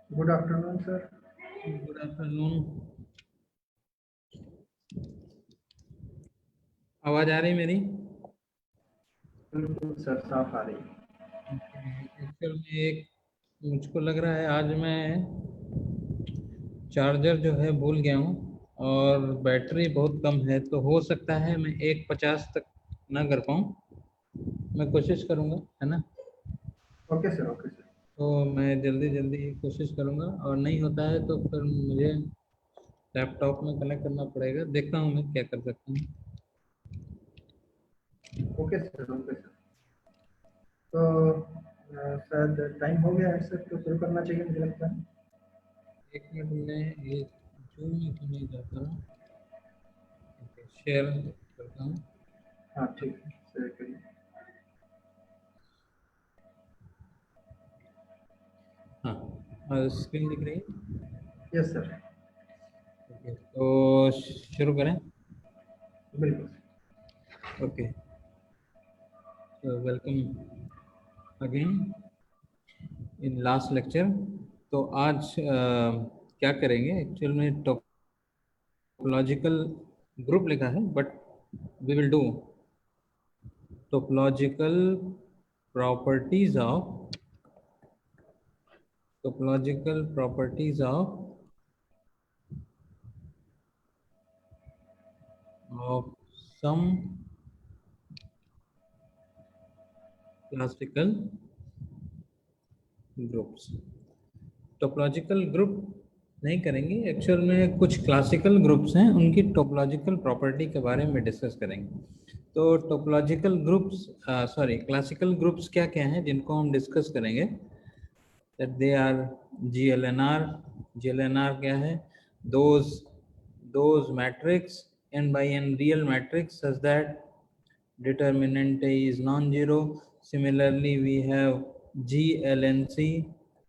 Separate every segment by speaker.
Speaker 1: Good afternoon sir.
Speaker 2: Good afternoon. आवाज आ रही मेरी?
Speaker 1: बिल्कुल सर, साफ आ रही है।
Speaker 2: एक्चुअल में एक मुझको लग रहा है आज मैं चार्जर जो है भूल गया हूँ और बैटरी बहुत कम है, तो हो सकता है मैं 1:50 तक ना कर पाऊँ। मैं कोशिश करूँगा, है ना?
Speaker 1: Okay sir, okay sir.
Speaker 2: तो मैं जल्दी जल्दी कोशिश करूँगा, और नहीं होता है तो फिर मुझे लैपटॉप में कनेक्ट करना पड़ेगा। देखता हूँ मैं क्या कर सकता हूँ।
Speaker 1: Okay sir, okay sir. तो शायद टाइम हो गया है सर, तो शुरू करना चाहिए मुझे लगता है।
Speaker 2: एक मिनट में ये जूम में क्यों नहीं जाता? शेयर करता हूँ।
Speaker 1: हाँ ठीक है, शेयर करिए।
Speaker 2: हाँ, स्क्रीन दिख रही है?
Speaker 1: Yes sir.
Speaker 2: ओके, तो शुरू करें।
Speaker 1: बिल्कुल।
Speaker 2: ओके, तो welcome again in last lecture. तो आज क्या करेंगे? एक्चुअल में टोपोलॉजिकल ग्रुप लिखा है, but we will do topological properties of of some classical groups। Topological group नहीं करेंगे, एक्चुअल में कुछ क्लासिकल ग्रुप्स हैं, उनकी टोपोलॉजिकल प्रॉपर्टी के बारे में डिस्कस करेंगे। तो topological groups, sorry, classical groups क्या क्या हैं जिनको हम डिस्कस करेंगे? That they are GLNR। GLNR क्या है? those matrix n by n real matrix such that determinant is non-zero. Similarly, we have GLNC,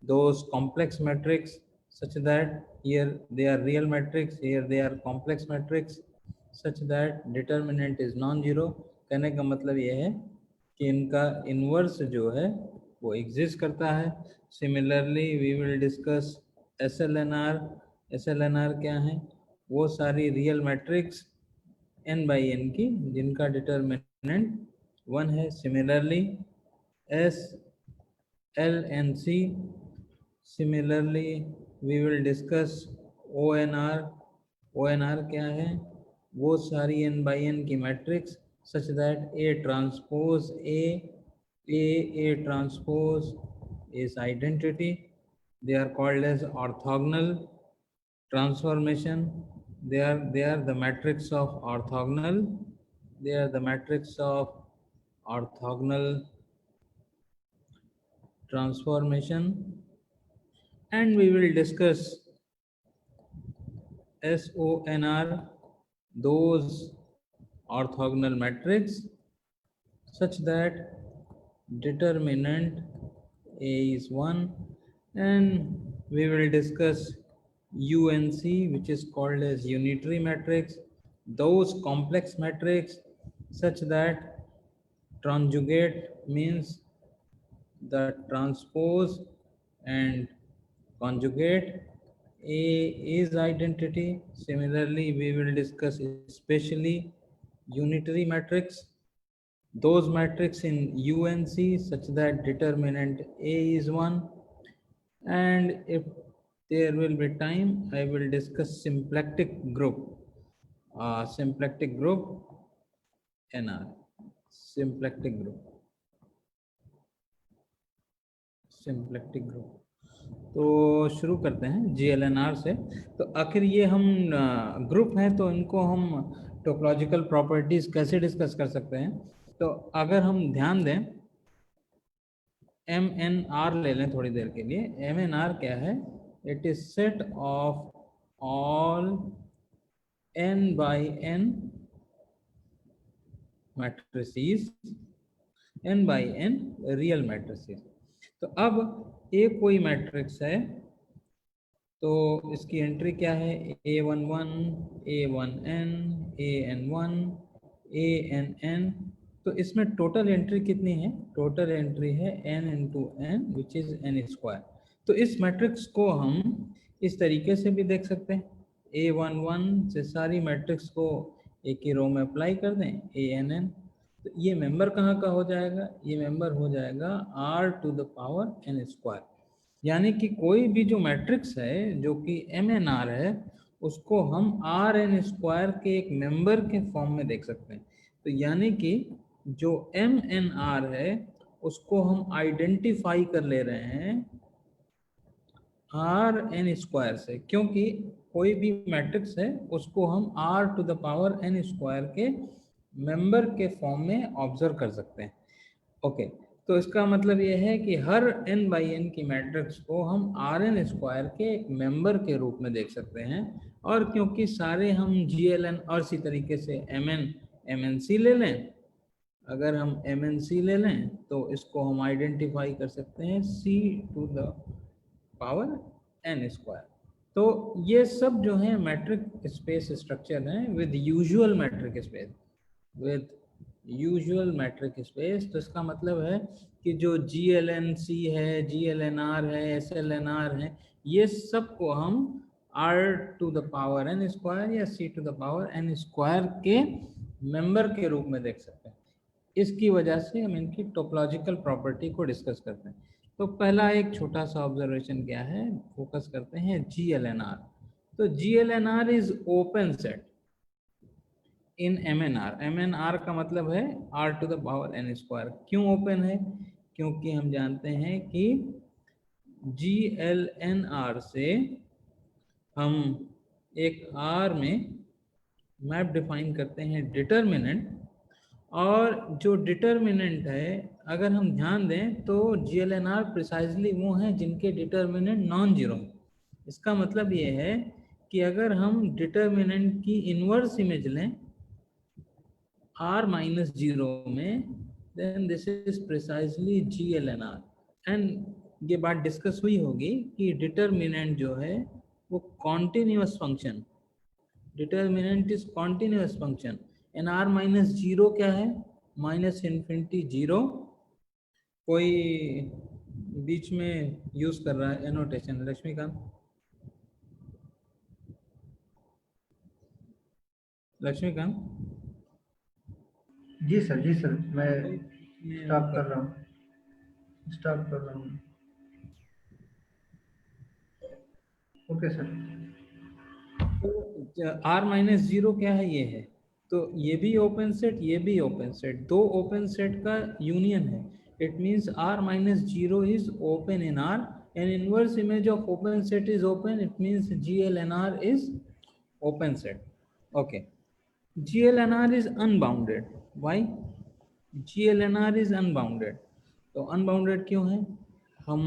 Speaker 2: those complex matrix such that here they are real matrix, here they are complex matrix such that determinant is non-zero। कहने का मतलब ये है कि इनका inverse जो है वो एग्जिस्ट करता है। Similarly we will discuss SLNR। SLNR क्या है? वो सारी real matrix n by n की जिनका डिटर्मिनेंट 1 है। Similarly SLNC। Similarly we will discuss ONR। ONR क्या है? वो सारी n by n की matrix such that A transpose A transpose is identity। They are called as orthogonal transformation। They are the matrix of orthogonal, they are the matrix of orthogonal transformation। And we will discuss SONR, those orthogonal matrix such that determinant A is 1। And we will discuss UNC, which is called as unitary matrix, those complex matrix such that conjugate means the transpose and conjugate A is identity। Similarly, we will discuss especially unitary matrix, those matrix in U and C such that determinant A is 1, and if there will be time, I will discuss symplectic group. Symplectic group NR, symplectic group, symplectic group. तो शुरू करते हैं GLNR से। तो आखिर ये हम group हैं, तो इनको हम टोपोलॉजिकल प्रॉपर्टीज कैसे डिस्कस कर सकते हैं? तो अगर हम ध्यान दें, MNR ले लें थोड़ी देर के लिए। MNR क्या है? It is set of all n by n matrices, n by n real matrices. तो अब ए कोई मैट्रिक्स है, तो इसकी एंट्री क्या है? A11, A1n, AN1, ANn। तो इसमें टोटल एंट्री कितनी है? टोटल एंट्री है n into n which is n square. तो इस मैट्रिक्स को हम इस तरीके से भी देख सकते हैं। A11 से सारी मैट्रिक्स को एक ही रो में अप्लाई कर दें, ANn। तो ये मेंबर कहाँ का हो जाएगा? ये मेंबर हो जाएगा r to the power n square. यानी कि कोई भी जो मैट्रिक्स है जो कि MNR है, उसको हम RN स्क्वायर के एक मेंबर के फॉर्म में देख सकते हैं। तो यानी कि जो MNR है उसको हम आइडेंटिफाई कर ले रहे हैं RN स्क्वायर से, क्योंकि कोई भी मैट्रिक्स है उसको हम r to the power n square के मेंबर के फॉर्म में ऑब्जर्व कर सकते हैं। ओके, तो इसका मतलब ये है कि हर n by n की मैट्रिक्स को हम RN स्क्वायर के एक मेंबर के रूप में देख सकते हैं। और क्योंकि सारे हम GLN और इसी तरीके से MN MNC ले लें, अगर हम MNC ले लें तो इसको हम आइडेंटिफाई कर सकते हैं C to the power n square. तो ये सब जो है मैट्रिक स्पेस स्ट्रक्चर हैं with usual matric space, with usual matric space. तो इसका मतलब है कि जो GLNC है, GLNR है, SLNR है, ये सब को हम r to the power n square या C to the power n square के मेंबर के रूप में देख सकते हैं। इसकी वजह से हम इनकी टोपोलॉजिकल प्रॉपर्टी को डिस्कस करते हैं। तो पहला एक छोटा सा ऑब्जर्वेशन क्या है, फोकस करते हैं GLNR। तो GLNR is open set in MNR। MNR का मतलब है r to the power n square. क्यों ओपन है? क्योंकि हम जानते हैं कि GLNR से हम एक R में मैप डिफाइन करते हैं डिटर्मिनेंट, और जो डिटर्मिनेंट है अगर हम ध्यान दें तो GLNR प्रिसाइजली वो हैं जिनके डिटर्मिनेंट नॉन जीरो। इसका मतलब ये है कि अगर हम डिटर्मिनेंट की इनवर्स इमेज लें r minus 0 में, then this is precisely GLNR। And ये बात डिस्कस हुई होगी कि डिटर्मिनेंट जो है वो continuous function, determinant is continuous function. And r minus 0 क्या है? Minus infinity 0। कोई बीच में यूज कर रहा है एनोटेशन? लक्ष्मीकांत, लक्ष्मीकांत।
Speaker 1: जी सर, जी सर, मैं स्टॉप कर रहा हूँ, स्टॉप कर रहा हूँ। Okay sir.
Speaker 2: तो r माइनस 0 क्या है? ये है। तो ये भी ओपन सेट, ये भी ओपन सेट, दो ओपन सेट का यूनियन है। It means r minus 0 is open in R, N inverse image of open set is open. It means GLNR is open set. Okay, GLNR is unbounded. Why? GLNR is unbounded. तो unbounded क्यों है? हम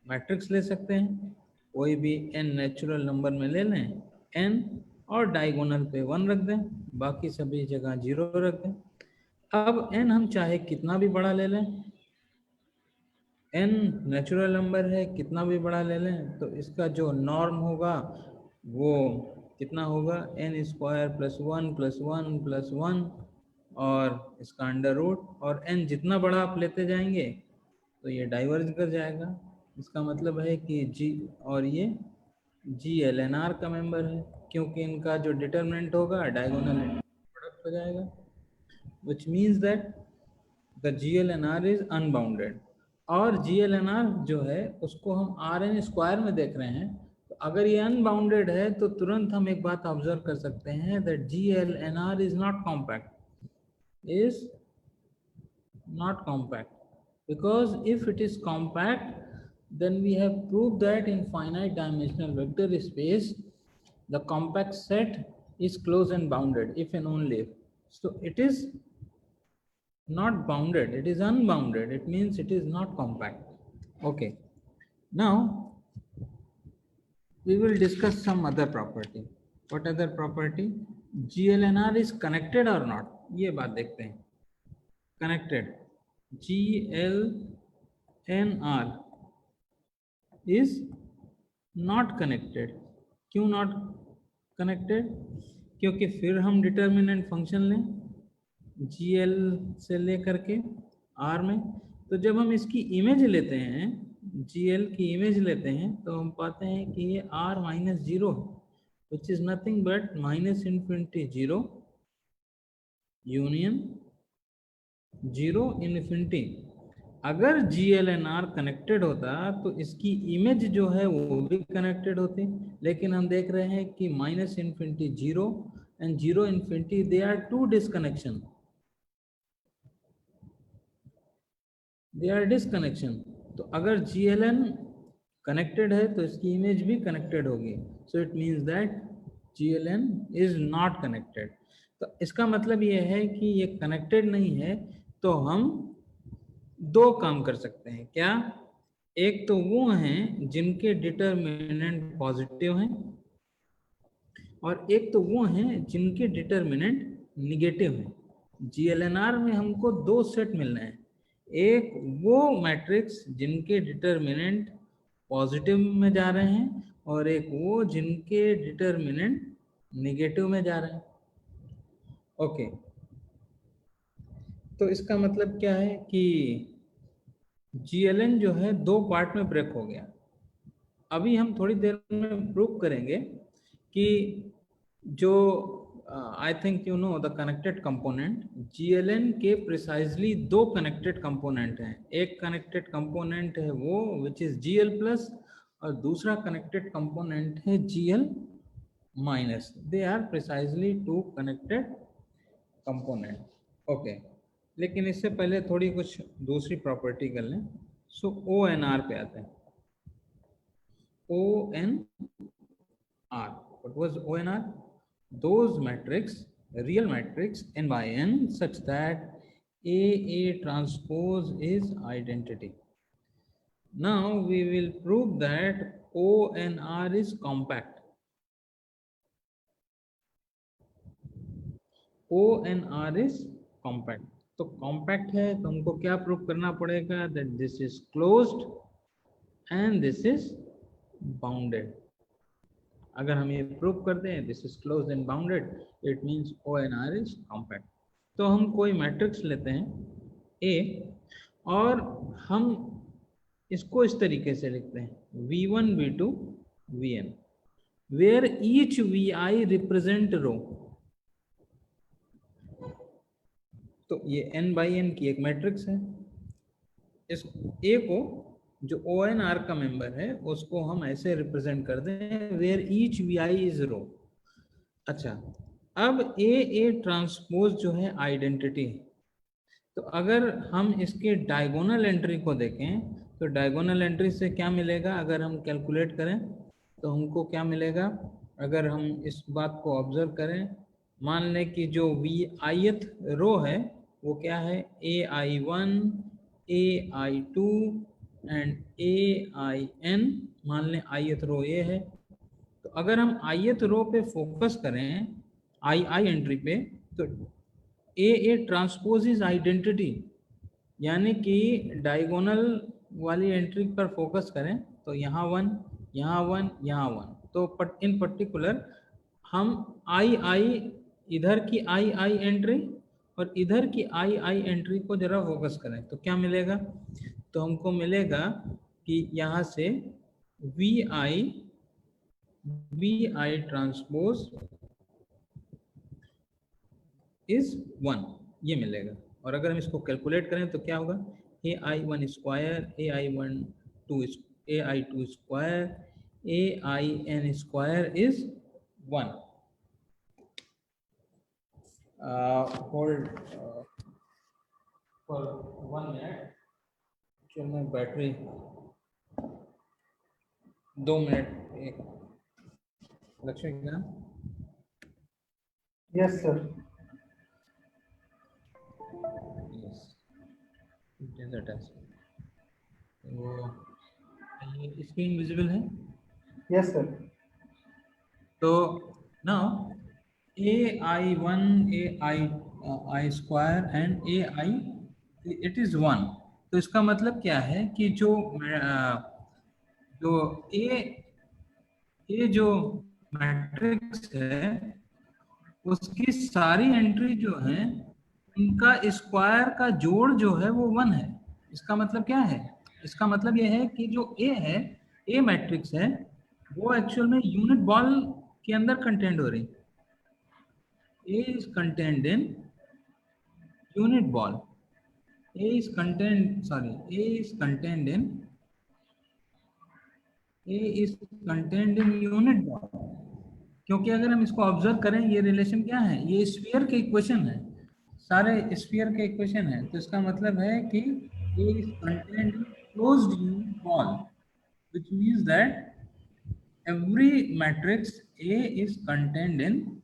Speaker 2: matrix ले सकते हैं, कोई भी n natural number में ले लें n, और डायगोनल पे 1 रख दें, बाकी सभी जगह 0 रख दें। अब n हम चाहे कितना भी बड़ा ले लें, n नेचुरल नंबर है, कितना भी बड़ा ले लें, तो इसका जो नॉर्म होगा वो कितना होगा? n square plus 1 plus 1 plus 1 और इसका अंडर रूट। और n जितना बड़ा आप लेते जाएंगे तो ये डाइवर्ज कर जाएगा। इसका मतलब है कि g और ये GLNR का मेंबर है, क्योंकि इनका जो डिटरमिनेंट होगा डायगोनल प्रोडक्ट हो जाएगा, which means that the GLNR is unbounded, और GLNR जो है उसको हम RN स्क्वायर में देख रहे हैं। तो अगर ये अनबाउंडेड है तो तुरंत हम एक बात ऑब्जर्व कर सकते हैं that GLNR is not compact, is not compact, because if it is compact then we have proved that in finite dimensional vector space the compact set is closed and bounded if and only if. So it is not bounded, it is unbounded, it means it is not compact. Okay, now we will discuss some other property. What other property? GLNR is connected or not, ये बात देखते हैं. Connected, GLNR is not connected. क्यों not connected? क्योंकि फिर हम determinant function लें GL से लेकर के R में, तो जब हम इसकी इमेज लेते हैं, GL की इमेज लेते हैं, तो हम पाते हैं कि ये R minus 0 which is nothing but minus infinity 0 union 0 infinity. अगर GLNR कनेक्टेड होता तो इसकी इमेज जो है वो भी कनेक्टेड होती, लेकिन हम देख रहे हैं कि minus infinity 0 and 0 infinity they are two disconnection, they are disconnection. तो अगर GLN कनेक्टेड है तो इसकी इमेज भी कनेक्टेड होगी. So it means that GLN is not connected. तो इसका मतलब ये है कि ये कनेक्टेड नहीं है. तो हम दो काम कर सकते हैं. क्या? एक तो वो हैं जिनके डिटर्मिनेंट पॉजिटिव हैं, और एक तो वो हैं जिनके डिटर्मिनेंट निगेटिव हैं. GLNR में हमको दो सेट मिलना है. एक वो मैट्रिक्स जिनके डिटर्मिनेंट पॉजिटिव में जा रहे हैं, और एक वो जिनके डिटर्मिनेंट निगेटिव में जा रहे हैं. ओके, तो इसका मतलब क्या है कि GLN जो है दो पार्ट में ब्रेक हो गया. अभी हम थोड़ी देर में प्रूव करेंगे कि जो I think you know the connected component, GLN के प्रिसाइजली दो कनेक्टेड कंपोनेंट हैं. एक कनेक्टेड कंपोनेंट है वो विच इज GL प्लस, और दूसरा कनेक्टेड कंपोनेंट है GL minus. They are precisely two connected component. Okay, लेकिन इससे पहले थोड़ी कुछ दूसरी प्रॉपर्टी कर लें. सो ONR पे आते हैं. ONR, what was ONR? Those matrix, real matrix n by n such that A transpose is identity. Now we will prove that ONR is compact. ONR is compact. तो compact है तो हमको क्या प्रूव करना पड़ेगा? that this is closed and this is bounded. अगर हम ये प्रूव करते हैं this is closed end bounded, it means ONR is compact. तो हम कोई मैट्रिक्स लेते हैं A, और हम इसको इस तरीके से लिखते हैं V1 V2 Vn, where each Vi represent row. तो ये n by n की एक मैट्रिक्स है. इस A को जो ONR का मेंबर है उसको हम ऐसे रिप्रेजेंट कर दें वेयर ईच Vi इज रो. अच्छा, अब A ट्रांसपोज जो है आइडेंटिटी. तो अगर हम इसके डायगोनल एंट्री को देखें तो डायगोनल एंट्री से क्या मिलेगा? अगर हम कैलकुलेट करें तो हमको क्या मिलेगा? अगर हम इस बात को ऑब्जर्व करें, मान लें कि जो VIth रो है वो क्या है? AI1, AI2 and AIN. मान लें ith रो ये है. तो अगर हम ith रो पे फोकस करें II एंट्री पे, तो A ट्रांसपोज इज आइडेंटिटी, यानी कि डायगोनल वाली एंट्री पर फोकस करें तो यहाँ 1, यहाँ 1, यहाँ 1. तो इन पर्टिकुलर हम II इधर की II एंट्री और इधर की II एंट्री को जरा फोकस करें तो क्या मिलेगा? तो हमको मिलेगा कि यहाँ से VI ट्रांसपोज इज 1, ये मिलेगा. और अगर हम इसको कैलकुलेट करें तो क्या होगा, AI1 square, AI2 square, AIN square is 1। Hold for 1 minute. चल मैं बैटरी 2 मिनट एक लक्ष्मी क्या
Speaker 1: यस सर।
Speaker 2: यस डेजर्ट है। वो ये स्क्रीन विजिबल है।
Speaker 1: Yes sir.
Speaker 2: तो now AI1 AI square and AI it is 1। तो इसका मतलब क्या है कि जो ए जो मैट्रिक्स है उसकी सारी एंट्री जो है उनका स्क्वायर का जोड़ जो है वो 1 है। इसका मतलब क्या है, इसका मतलब यह है कि जो ए है, ए मैट्रिक्स है, वो एक्चुअल में यूनिट बॉल के अंदर कंटेंट हो रही है। A is contained in unit ball. A is contained in unit ball. क्योंकि अगर हम इसको ऑब्जर्व करें ये रिलेशन क्या है, ये स्फीयर के इक्वेशन है, सारे स्फीयर के इक्वेशन है। तो इसका मतलब है कि A is contained in closed unit ball, which means that every matrix A is contained in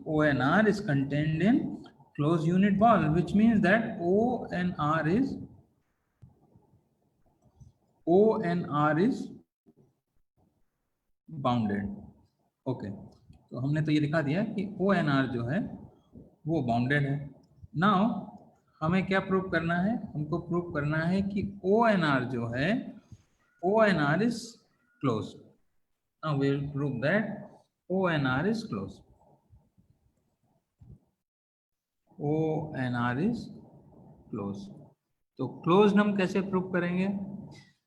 Speaker 2: ONR is contained in closed unit ball, which means that ONR is bounded. Okay तो हमने तो ये दिखा दिया कि ONR जो है वो बाउंडेड है। नाउ हमें क्या प्रूव करना है, हमको प्रूव करना है कि ONR जो है ONR is closed. Now we will prove that ONR is closed. ONR is closed. तो क्लोज हम कैसे प्रूव करेंगे?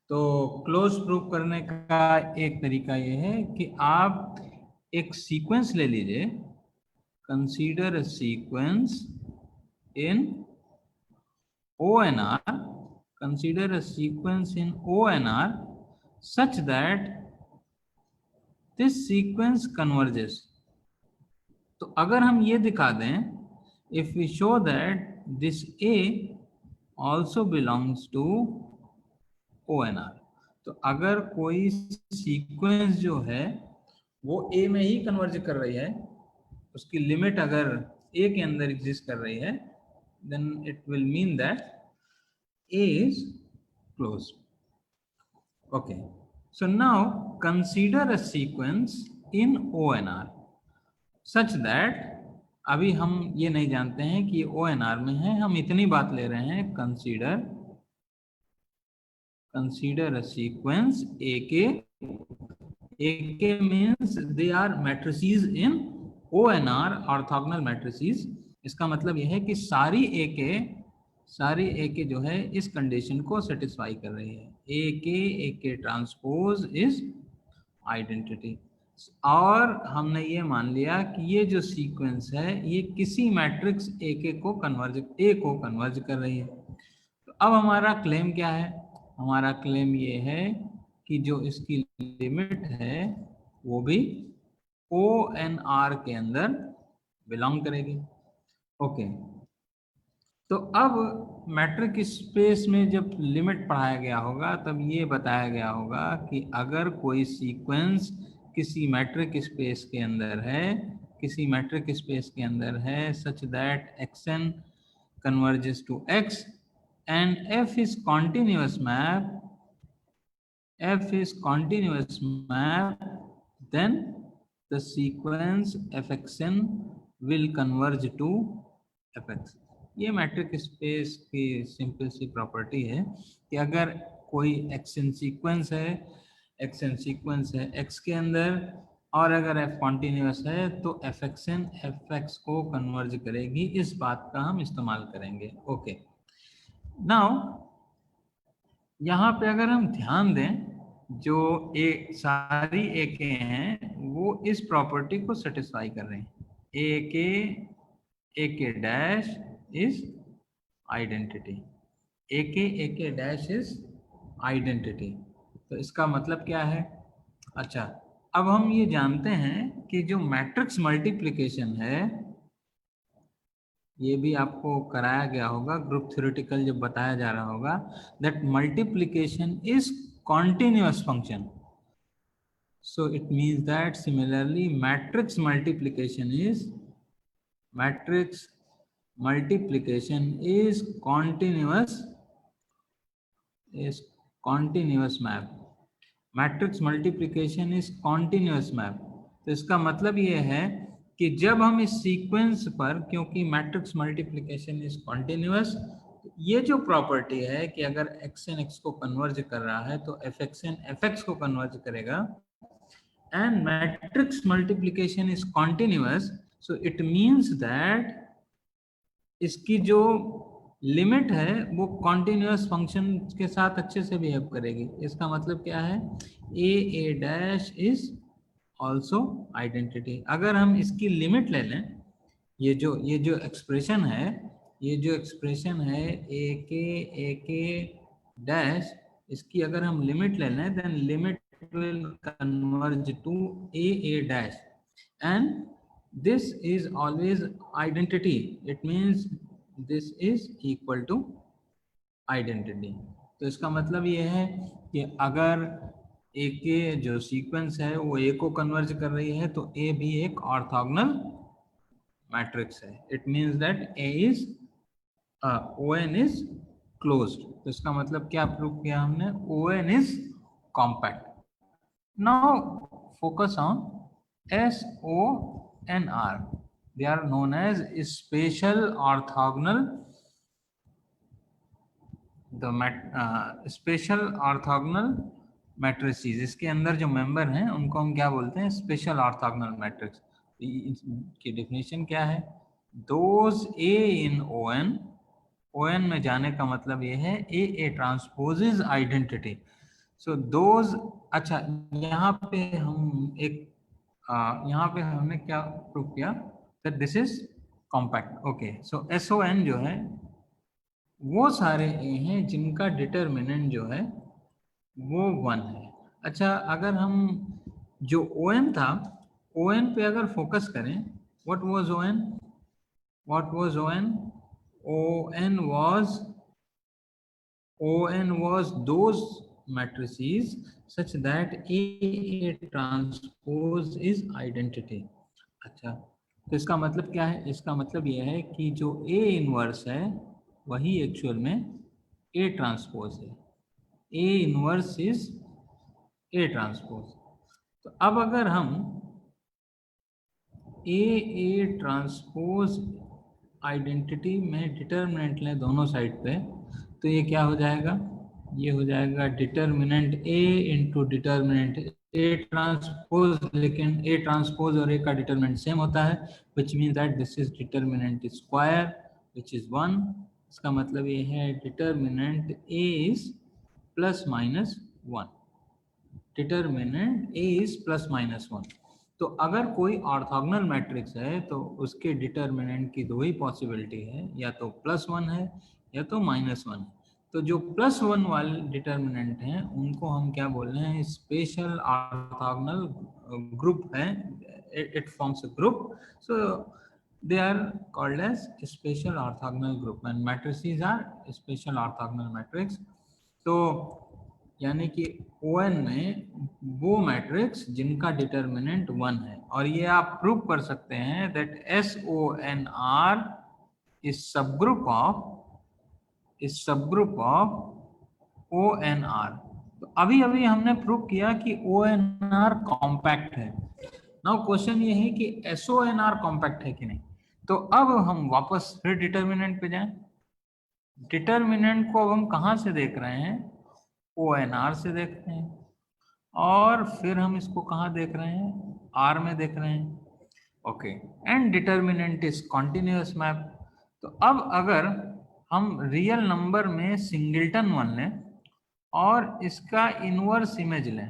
Speaker 2: तो क्लोज प्रूव करने का एक तरीका ये है कि आप एक सीक्वेंस ले लीजिए, consider a sequence in ONR, consider a sequence in ONR such that this sequence converges. तो अगर हम ये दिखा दें, if we show that this A also belongs to ONR, तो अगर कोई सीक्वेंस जो है वो A में ही कन्वर्ज कर रही है, उसकी लिमिट अगर A के अंदर एग्जिस्ट कर रही है, then it will mean that A is closed. Okay, so now consider a sequence in ONR such that, अभी हम ये नहीं जानते हैं कि ONR में है, हम इतनी बात ले रहे हैं, consider a sequence AK means they are matrices in ONR, orthogonal matrices। इसका मतलब यह है कि सारी AK जो है इस कंडीशन को सेटिस्फाई कर रही है, AK ट्रांसपोज इज आइडेंटिटी। और हमने ये मान लिया कि ये जो सीक्वेंस है ये किसी मैट्रिक्स A को कन्वर्ज कर रही है। तो अब हमारा क्लेम क्या है? हमारा क्लेम ये है कि जो इसकी लिमिट है वो भी ONR के अंदर बिलोंग करेगी। ओके, तो अब मैट्रिक स्पेस में जब लिमिट पढ़ाया गया होगा तब ये बताया गया होगा कि अगर कोई सीक्वेंस किसी मैट्रिक स्पेस के अंदर है, such that xn converges to x and f is continuous map, then the sequence fxn will converge to fx। ये मैट्रिक स्पेस की सिंपल सी प्रॉपर्टी है कि अगर कोई xn सीक्वेंस है x के अंदर और अगर f कॉन्टिन्यूस है तो fxn fx को कन्वर्ज करेगी। इस बात का हम इस्तेमाल करेंगे। ओके, नाउ यहाँ पे अगर हम ध्यान दें, जो सारी AK हैं वो इस प्रॉपर्टी को सेटिस्फाई कर रहे हैं। AK AK dash is identity. AK dash is identity. तो इसका मतलब क्या है? अच्छा, अब हम ये जानते हैं कि जो मैट्रिक्स मल्टीप्लिकेशन है, ये भी आपको कराया गया होगा, ग्रुप थ्योरेटिकल जब बताया जा रहा होगा, that multiplication is continuous function. So it means that similarly matrix multiplication is continuous map. Matrix multiplication is continuous map. तो इसका मतलब ये है कि जब हम इस सीक्वेंस पर, क्योंकि मैट्रिक्स मल्टीप्लिकेशन इज कॉन्टिन्यूअस, ये जो प्रॉपर्टी है कि अगर एक्स एन एक्स को कन्वर्ज कर रहा है तो f x n f x को कन्वर्ज करेगा, and matrix multiplication is continuous, so it means that इसकी जो लिमिट है वो कॉन्टिन्यूअस फंक्शन के साथ अच्छे से बिहेव करेगी. इसका मतलब क्या है? ए डैश इज ऑल्सो आइडेंटिटी. अगर हम इसकी लिमिट ले लें, ये जो एक्सप्रेशन है, ए के डैश, इसकी अगर हम लिमिट ले लें, then limit will converge to a dash, and this is always identity. It means this is equal to identity. तो इसका मतलब ये है कि अगर a के जो सीक्वेंस है वो a को कन्वर्ज कर रही है तो a भी एक ऑर्थोगोनल मैट्रिक्स है. It means that a is ON is closed. तो इसका मतलब क्या प्रूव किया हमने? ON is compact. Now focus on S, O and R. They are known as spatial orthogonal. Special orthogonal matrices. इसके अंदर जो मेंबर हैं उनको हम क्या बोलते हैं? Special orthogonal matrix. की डेफिनेशन क्या है? दोज A इन ON में जाने का मतलब ये है A transpose is identity. So those. अच्छा, यहाँ पे हमने क्या प्रूव किया? That this is compact. Okay, so SON जो है वो सारे ए हैं जिनका डिटर्मिनेंट जो है वो 1 है. अच्छा, अगर हम जो ON था, ON पे अगर फोकस करें, what was ON? ON was those matrices such that A transpose is identity. अच्छा, तो इसका मतलब क्या है? इसका मतलब यह है कि जो A इनवर्स है वही एक्चुअल में A ट्रांसपोज है. A inverse is A transpose. तो अब अगर हम A ट्रांसपोज आइडेंटिटी में डिटर्मिनेंट लें दोनों साइड पे, तो ये क्या हो जाएगा? ये हो जाएगा determinant A into determinant A transpose. लेकिन A ट्रांसपोज और A का डिटर्मिनेंट सेम होता है, which means that this is determinant square which is 1. इसका मतलब ये है determinant A is plus minus 1. Determinant A is plus minus 1. तो अगर कोई ऑर्थोगोनल मैट्रिक्स है तो उसके डिटर्मिनेंट की दो ही पॉसिबिलिटी है, या तो +1 है या तो -1 है. तो जो +1 वाले डिटर्मिनेंट हैं उनको हम क्या बोल रहे हैं? स्पेशल ऑर्थोगोनल ग्रुप है. It forms a group, so they are called as special orthogonal group, and matrices are special orthogonal matrix. तो यानी कि ON में वो मैट्रिक्स जिनका डिटर्मिनेंट 1 है, और ये आप प्रूव कर सकते हैं that SONR is subgroup of ONR. तो अभी हमने प्रूव किया कि ONR कॉम्पैक्ट है. नाउ क्वेश्चन ये है कि SONR कॉम्पैक्ट है कि नहीं. तो अब हम वापस फिर डिटर्मिनेंट पे जाएं. डिटर्मिनेंट को अब हम कहाँ से देख रहे हैं? ONR से देख रहे हैं, और फिर हम इसको कहाँ देख रहे हैं? R में देख रहे हैं. Okay, and determinant is continuous map. तो अब अगर हम रियल नंबर में सिंगल्टन 1 लें और इसका इनवर्स इमेज लें,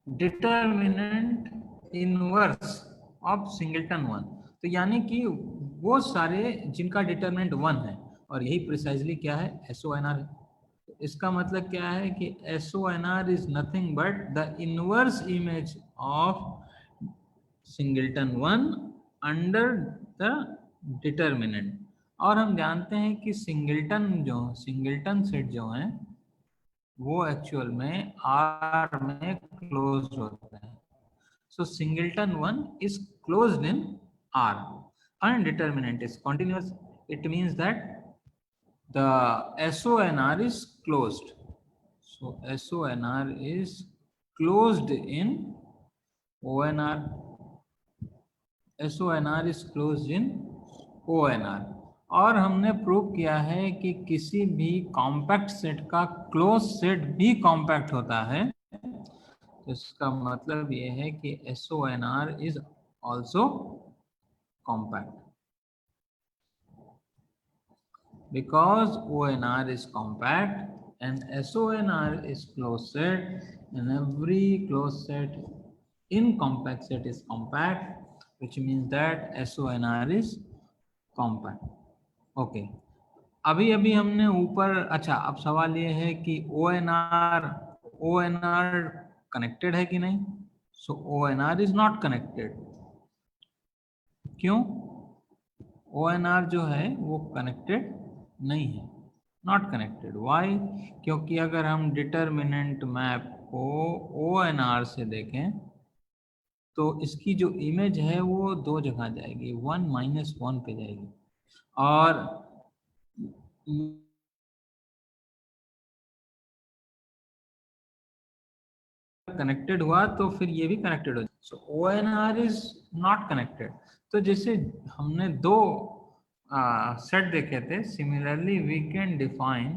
Speaker 2: determinant inverse of singleton one. तो यानी कि वो सारे जिनका डिटरमिनेंट 1 है, और यही प्रिसाइजली क्या है, SONR है। इसका मतलब क्या है कि SONR is nothing but the inverse image of singleton one under the determinant. और हम जानते हैं कि सिंगलटन सेट जो है वो एक्चुअल में R में क्लोज होता है। So singleton one is closed in R and determinant is continuous. It means that the SONR is closed. So SONR is closed in ONR. SONR is closed in ONR. और हमने prove किया है कि किसी भी compact set का close set भी compact होता है। तो इसका मतलब ये है कि SONR is also compact because ONR is compact and SONR is closed set, and every closed set in compact set is compact, which means that SONR is compact. Okay. अभी हमने ऊपर, अच्छा अब सवाल ये है कि ONR कनेक्टेड है कि नहीं। सो ONR इज नॉट कनेक्टेड। क्यों? ONR जो है वो कनेक्टेड नहीं है, नॉट कनेक्टेड। वाई? क्योंकि अगर हम डिटरमिनेंट मैप को ONR से देखें तो इसकी जो इमेज है वो दो जगह जाएगी, 1 - 1 पे जाएगी, और कनेक्टेड हुआ तो फिर ये भी कनेक्टेड हो जाए। So ONR is not connected. तो जैसे हमने दो सेट देखे थे, similarly we can define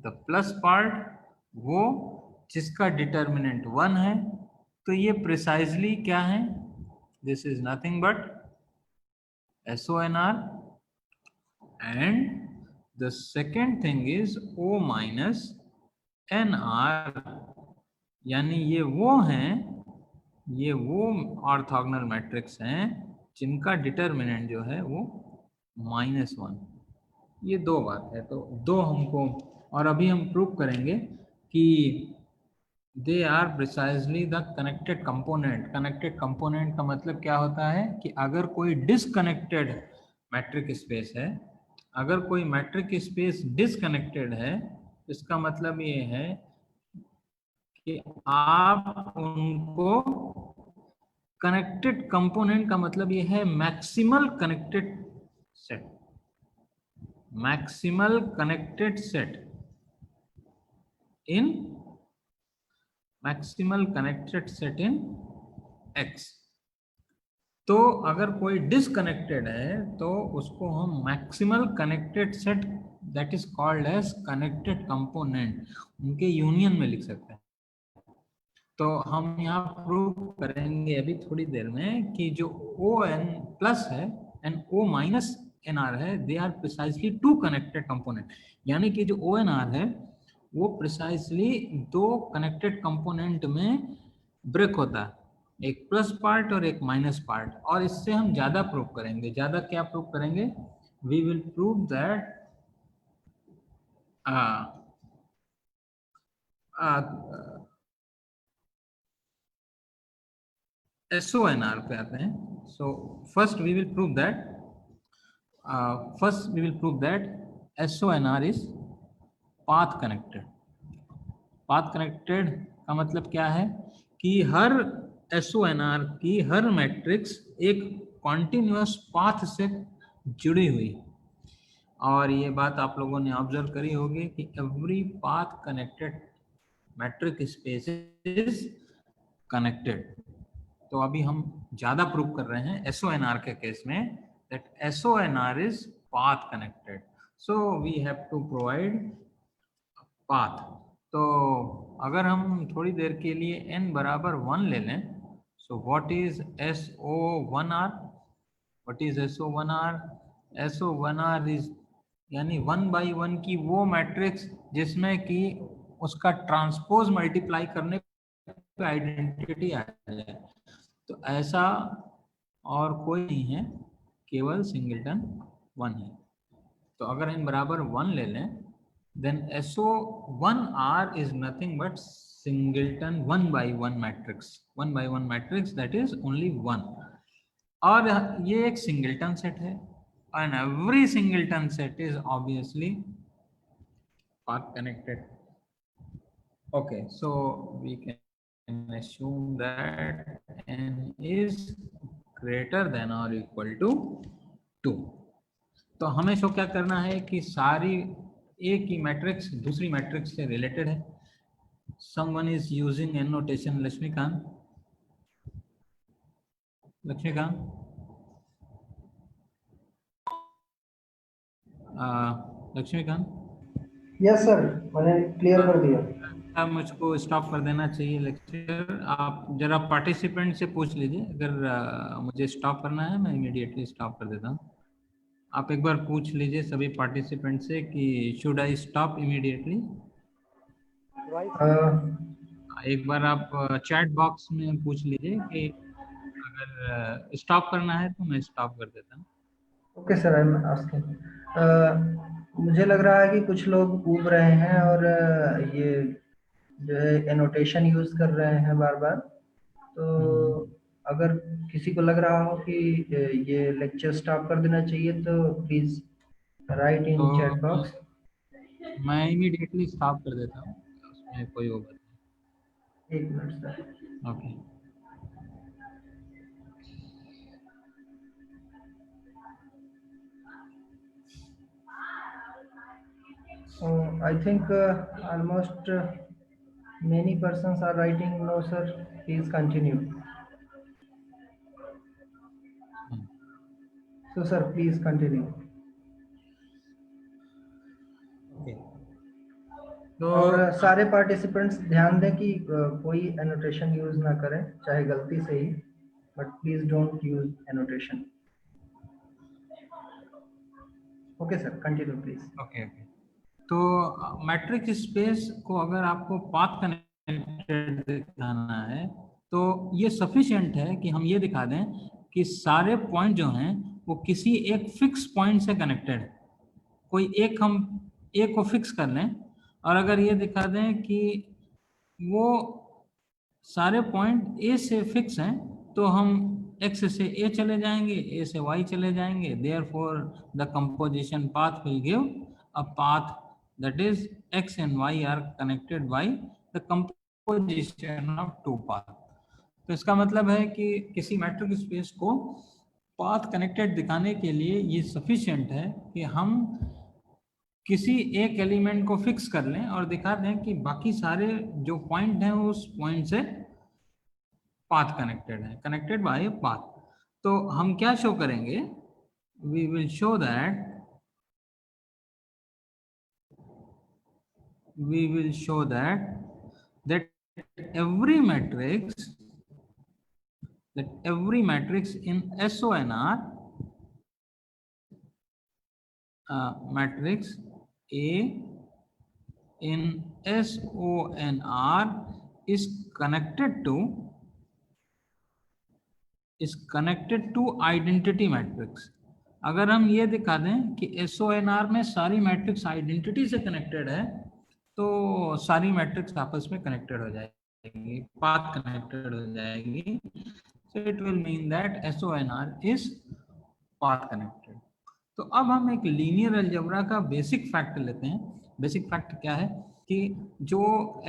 Speaker 2: the plus part, वो जिसका डिटरमिनेंट 1 है। तो ये प्रिसाइजली क्या है, this is nothing but SONR, and the second thing is O minus NR, यानी ये वो ऑर्थोगोनल मैट्रिक्स हैं जिनका डिटरमिनेंट जो है वो -1। ये दो बात है, तो दो हमको, और अभी हम प्रूव करेंगे कि they are precisely the connected component. Connected component का मतलब क्या होता है कि अगर कोई डिसकनेक्टेड मैट्रिक स्पेस है, अगर कोई मैट्रिक स्पेस डिसकनेक्टेड है, इसका मतलब ये है कि आप उनको कनेक्टेड कंपोनेंट का मतलब ये है maximal connected set, maximal connected set in maximal connected set in X। तो अगर कोई डिसकनेक्टेड है तो उसको हम maximal connected set, that is called as connected component, उनके यूनियन में लिख सकते हैं। तो हम यहाँ प्रूव करेंगे अभी थोड़ी देर में कि जो ON प्लस है एंड O माइनस NR है, they are precisely two connected component. यानी कि जो ONR है वो प्रिसाइजली दो कनेक्टेड कंपोनेंट में ब्रेक होता है, एक प्लस पार्ट और एक माइनस पार्ट। और इससे हम ज्यादा प्रूव करेंगे। ज्यादा क्या प्रूव करेंगे? We will prove that SONR पे आते हैं। So first we will prove that SONR is path connected. Path connected का मतलब क्या है कि हर SONR की हर मैट्रिक्स एक कॉन्टिन्यूअस पाथ से जुड़ी हुई। और ये बात आप लोगों ने ऑब्जर्व करी होगी कि every path connected matric space is connected. तो अभी हम ज्यादा प्रूव कर रहे हैं SONR के केस में, that SONR is path connected. So we have to provide path. तो अगर हम थोड़ी देर के लिए n बराबर 1 ले लें, so what is SO1R? What is SO1R? SO1R is यानी 1/1 की वो मैट्रिक्स जिसमें कि उसका ट्रांसपोज मल्टीप्लाई करने पे आइडेंटिटी आ जाए। तो ऐसा और कोई नहीं है, केवल सिंगलटन 1 है। तो अगर n बराबर 1 ले लें, then SO1R is nothing but singleton 1 by 1 matrix, 1 by 1 matrix, that is only 1. और ये एक सिंगलटन सेट है, and every singleton set is obviously path connected. Okay, so we can assume that n is greater than or equal to 2. तो हमें show क्या करना है कि सारी एक ही मैट्रिक्स दूसरी मैट्रिक्स से रिलेटेड है. Someone is using an notation. Lakshmikant, Lakshmikant,
Speaker 1: yes sir, मैंने क्लियर कर दिया.
Speaker 2: आप मुझको स्टॉप कर देना चाहिए लेक्चर. आप जरा पार्टिसिपेंट से पूछ लीजिए, अगर मुझे स्टॉप करना है मैं इमीडिएटली स्टॉप कर देता हूँ. आप एक बार पूछ लीजिए सभी पार्टिसिपेंट से कि शुड आई स्टॉप इमीडिएटली. एक बार आप चैट बॉक्स में पूछ लीजिए कि अगर स्टॉप करना है तो मैं स्टॉप कर देता हूँ.
Speaker 1: Okay sir, I am asking. मुझे लग रहा है कि कुछ लोग ऊब रहे हैं और ये जो है एनोटेशन यूज कर रहे हैं बार बार. तो अगर किसी को लग रहा हो कि ये लेक्चर स्टॉप कर देना चाहिए तो please right in chat box.
Speaker 2: मैं इमीडिएटली स्टॉप कर देता हूँ, उसमें कोई वो बात नहीं.
Speaker 1: 1 minute sir.
Speaker 2: Okay.
Speaker 1: I think almost many persons are writing no sir, please continue. So sir, please continue.
Speaker 2: Okay. तो
Speaker 1: और सारे पार्टिसिपेंट्स ध्यान दें कि कोई एनोटेशन यूज ना करें, चाहे गलती से ही, but please don't use annotation. Okay sir, continue please.
Speaker 2: Okay. तो मैट्रिक्स स्पेस को अगर आपको पाथ कनेक्टेड दिखाना है तो ये सफिशिएंट है कि हम ये दिखा दें कि सारे पॉइंट जो हैं वो किसी एक फिक्स पॉइंट से कनेक्टेड है. कोई एक, हम एक को फिक्स कर लें और अगर ये दिखा दें कि वो सारे पॉइंट ए से फिक्स हैं तो हम x से a चले जाएंगे, a से y चले जाएंगे. therefore the composition path will give a path that is x and y are connected by the composition of two path. तो इसका मतलब है कि किसी मैट्रिक्स स्पेस को पाथ कनेक्टेड दिखाने के लिए ये सफिशिएंट है कि हम किसी एक एलिमेंट को फिक्स कर लें और दिखा दें कि बाकी सारे जो पॉइंट हैं उस पॉइंट से पाथ कनेक्टेड है, कनेक्टेड बाय पाथ. तो हम क्या शो करेंगे? We will show that every matrix in SONR, matrix A in SONR is connected to identity matrix. अगर हम ये दिखा दें कि SONR में सारी मैट्रिक्स आइडेंटिटी से कनेक्टेड है तो सारी मैट्रिक्स आपस में कनेक्टेड हो जाएगी, पाथ कनेक्टेड हो जाएगी. So it will mean that SONR is path connected. तो अब हम एक लीनियर अलजेब्रा का बेसिक फैक्ट लेते हैं. बेसिक फैक्ट क्या है कि जो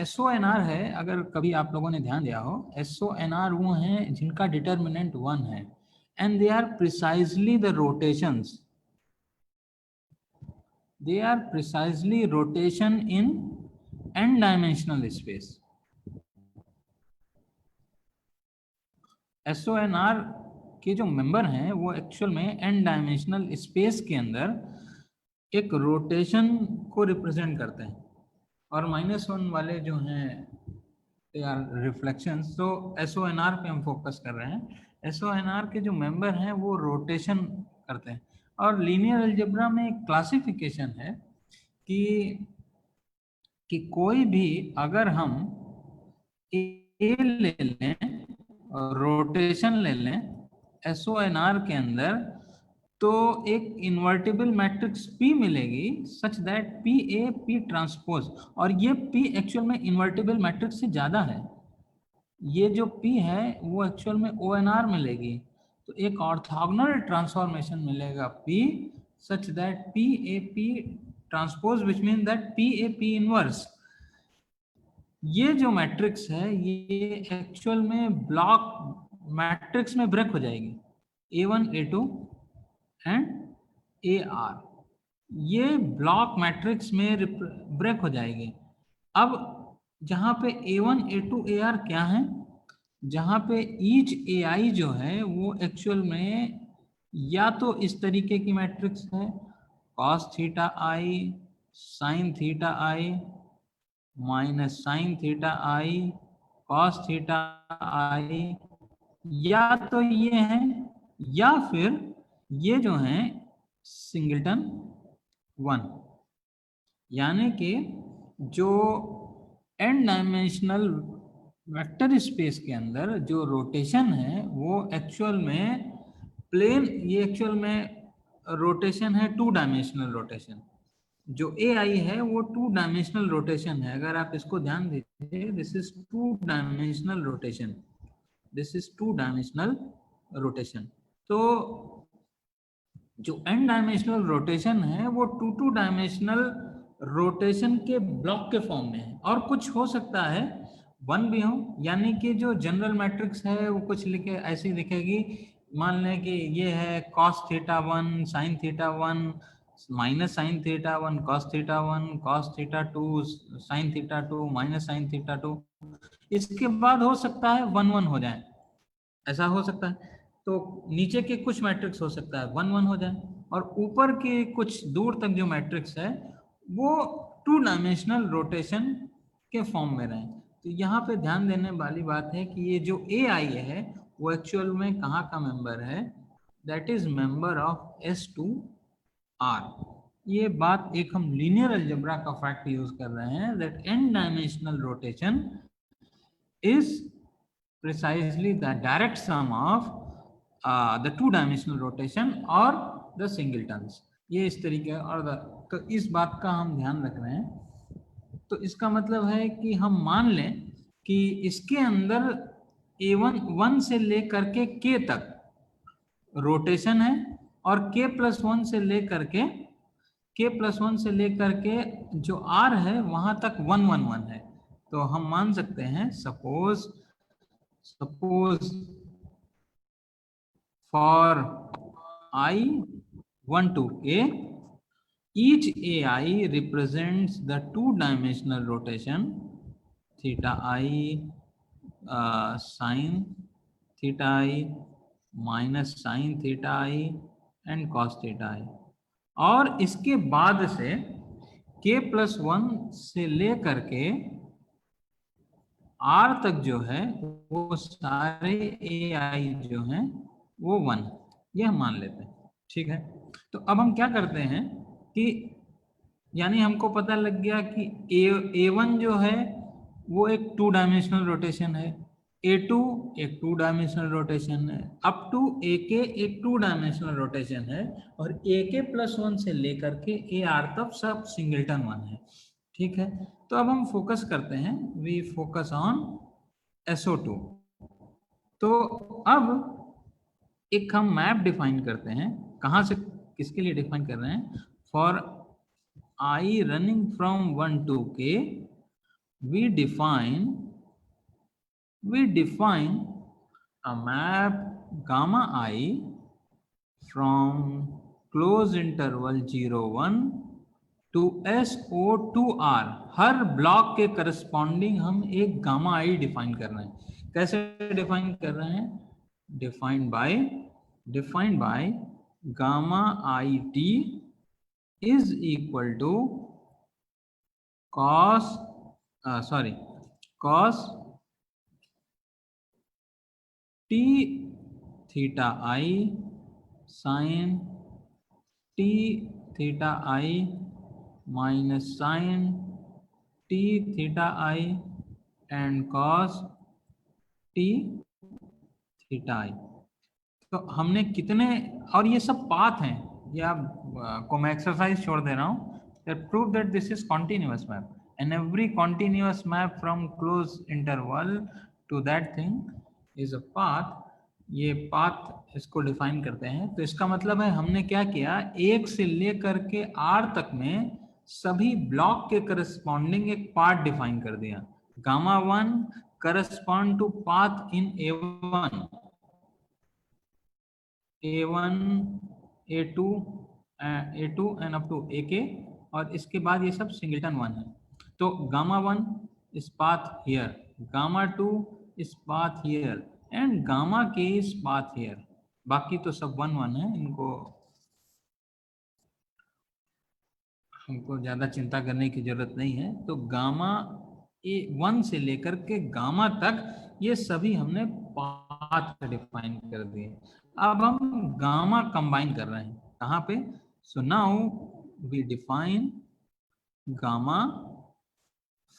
Speaker 2: SONR है, अगर कभी आप लोगों ने ध्यान दिया हो, SONR वो हैं जिनका डिटर्मिनेंट 1 है and they are precisely the rotations. They are precisely rotation in n-dimensional space. SONR के जो मेंबर हैं वो एक्चुअल में n-डायमेंशनल स्पेस के अंदर एक रोटेशन को रिप्रेजेंट करते हैं और -1 वाले जो हैं दे आर रिफ्लेक्शंस. तो SONR पे हम फोकस कर रहे हैं. SONR के जो मेंबर हैं वो रोटेशन करते हैं. और लीनियर अलजेब्रा में एक क्लासिफिकेशन है कि कोई भी अगर हम ए ले लें और रोटेशन ले लें SONR के अंदर तो एक इन्वर्टिबल मैट्रिक्स P मिलेगी सच दैट P ट्रांसपोज, और ये P एक्चुअल में इन्वर्टिबल मैट्रिक्स से ज़्यादा है। ये जो P है वो एक्चुअल में ONR मिलेगी, तो एक ऑर्थोगोनल ट्रांसफॉर्मेशन मिलेगा P such that PAP transpose, which mean that PAP inverse. ये जो मैट्रिक्स है ये एक्चुअल में ब्लॉक मैट्रिक्स में ब्रेक हो जाएगी, A1 A2 एंड AR, ये ब्लॉक मैट्रिक्स में ब्रेक हो जाएगी। अब जहाँ पे A1 A2 AR क्या है, जहाँ पे ईच AI जो है वो एक्चुअल में या तो इस तरीके की मैट्रिक्स है cos theta I sin theta I minus sine theta I cos theta I, या तो ये है या फिर ये जो है सिंगलटन 1, यानी कि जो n डायमेंशनल वेक्टर स्पेस के अंदर जो रोटेशन है वो एक्चुअल में प्लेन, ये एक्चुअल में रोटेशन है 2 डायमेंशनल रोटेशन। जो AI है वो 2 डायमेंशनल रोटेशन है। अगर आप इसको ध्यान दीजिए, this is 2 dimensional rotation, this is 2 dimensional rotation. तो जो n डायमेंशनल रोटेशन है वो 2 डायमेंशनल रोटेशन के ब्लॉक के फॉर्म में है, और कुछ हो सकता है 1 भी हो, यानी कि जो जनरल मैट्रिक्स है वो कुछ लिखे ऐसी दिखेगी, मान लें कि ये है cos theta 1 sin theta 1 minus sine theta 1 cos theta 1 cos theta 2 sin theta 2 minus sine theta 2, इसके बाद हो सकता है 1 1 हो जाए, ऐसा हो सकता है। तो नीचे के कुछ मैट्रिक्स हो सकता है 1 1 हो जाए, और ऊपर के कुछ दूर तक जो मैट्रिक्स है वो 2 डायमेंशनल रोटेशन के फॉर्म में रहे। तो यहाँ पे ध्यान देने वाली बात है कि ये जो AI है वो एक्चुअल में कहाँ का मेंबर है, that is member of S2R। ये बात एक हम लीनियर अलजेब्रा का फैक्ट यूज कर रहे हैं, that n dimensional rotation is precisely the direct sum of the 2 dimensional rotation or the singletons। ये इस तरीके और तो इस बात का हम ध्यान रख रहे हैं। तो इसका मतलब है कि हम मान लें कि इसके अंदर A1 1 से लेकर के K तक रोटेशन है, और K+1 से लेकर के K+1 से लेकर के जो R है वहां तक 1 1 1 है। तो हम मान सकते हैं suppose for I1 to K, each AI represents the 2 dimensional rotation theta I sin theta I minus sin theta I and cos theta I, और इसके बाद से K+1 से लेकर के R तक जो है वो सारे AI जो हैं वो 1, ये हम मान लेते हैं, ठीक है। तो अब हम क्या करते हैं कि यानी हमको पता लग गया कि A1 जो है वो एक 2 डायमेंशनल रोटेशन है, A2 एक 2 डायमेंशनल रोटेशन है, अप टू AK एक 2 डायमेंशनल रोटेशन है, और AK+1 से लेकर के AR तक सब सिंगलटन 1 है, ठीक है। तो अब हम फोकस करते हैं, वी फोकस ऑन SO2। तो अब एक हम मैप डिफाइन करते हैं, कहाँ से किसके लिए डिफाइन कर रहे हैं, for I running from 1 to K we define a map gamma I from close interval 0 1 to SO2R। Her block के करस्पॉन्डिंग हम एक गामा आई डिफाइन कर रहे हैं। कैसे डिफाइन कर रहे हैं, defined by gamma i t is equal to cos t theta I sin t theta I minus sin t theta I and cos t theta I। तो हमने कितने, और ये सब पाथ हैं, ये आप को मैं एक्सरसाइज छोड़ दे रहा हूँ, that prove that this is continuous map and every continuous map from close interval to that thing is a path. ये पाथ इसको डिफाइन करते हैं। तो इसका मतलब है हमने क्या किया, एक से लेकर के आर तक में सभी ब्लॉक के करस्पॉन्डिंग एक पाथ डिफाइन कर दिया। Gamma 1 correspond to path in A1, A1, A2, A2 and up to AK, और इसके बाद ये सब सिंगलटन 1 है। तो गामा 1 इस पाथ हियर, गामा 2 इस path here and gamma K इस पाथ हियर। बाकी तो सब 1 1 है, इनको हमको ज्यादा चिंता करने की जरूरत नहीं है। तो गामा A1 से लेकर के गामा तक ये सभी हमने पाथ डिफाइन कर दिए। अब हम गामा कंबाइन कर रहे हैं कहाँ पे? So now we define gamma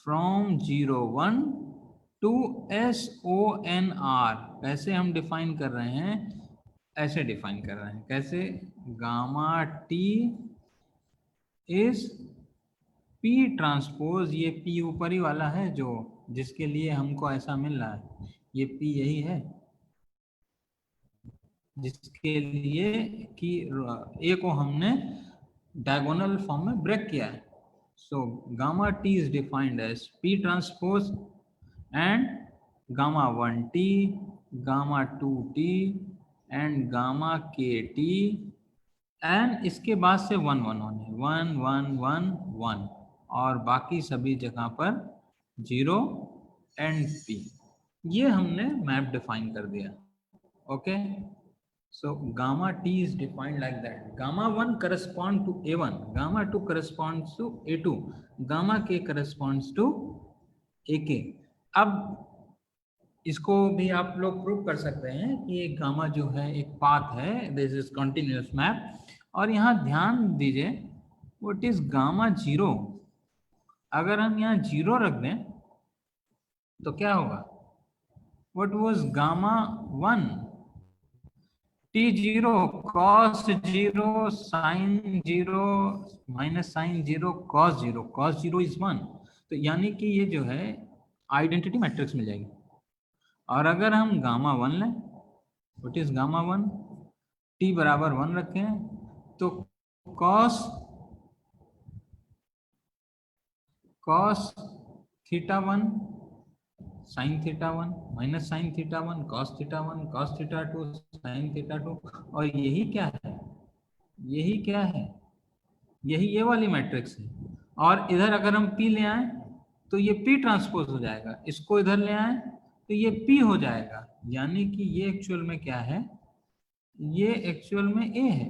Speaker 2: from 0 1 to SONR। कैसे हम डिफाइन कर रहे हैं? ऐसे डिफाइन कर रहे हैं। कैसे? Gamma T is P transpose, ये P ऊपर ही वाला है जो जिसके लिए हमको ऐसा मिल रहा है, ये P यही है जिसके लिए कि A को हमने डायगोनल फॉर्म में ब्रेक किया है। So gamma T is defined as P transpose and gamma 1T, gamma 2T and gamma KT, and इसके बाद से 1 1 1 है, 1 1 1 1, और बाकी सभी जगह पर 0 एंड P। ये हमने मैप डिफाइन कर दिया। Okay, so gamma T is defined like that. Gamma 1 corresponds to A1, gamma 2 corresponds to A2, gamma K corresponds to AK। अब इसको भी आप लोग प्रूव कर सकते हैं कि ये गामा जो है एक पाथ है, दिस इज कंटिन्यूअस मैप। और यहाँ ध्यान दीजिए, व्हाट इज गामा 0? अगर हम यहाँ 0 रख दें तो क्या होगा? What was gamma 1? T0 cos 0 sin 0 minus sine 0 cos 0, cos 0 is 1। तो यानी कि ये जो है आइडेंटिटी मैट्रिक्स मिल जाएगी। और अगर हम गामा 1 लें, व्हाट इज गामा 1? T बराबर 1 रखें तो cos theta 1 sine theta 1 minus sine theta 1 cos theta 1 cos theta 2 sine theta 2। और यही क्या है? यही क्या है? यही ये वाली मैट्रिक्स है। और इधर अगर हम P ले आए तो ये P ट्रांसपोज हो जाएगा, इसको इधर ले आए तो ये P हो जाएगा। यानी कि ये एक्चुअल में क्या है? ये एक्चुअल में A है।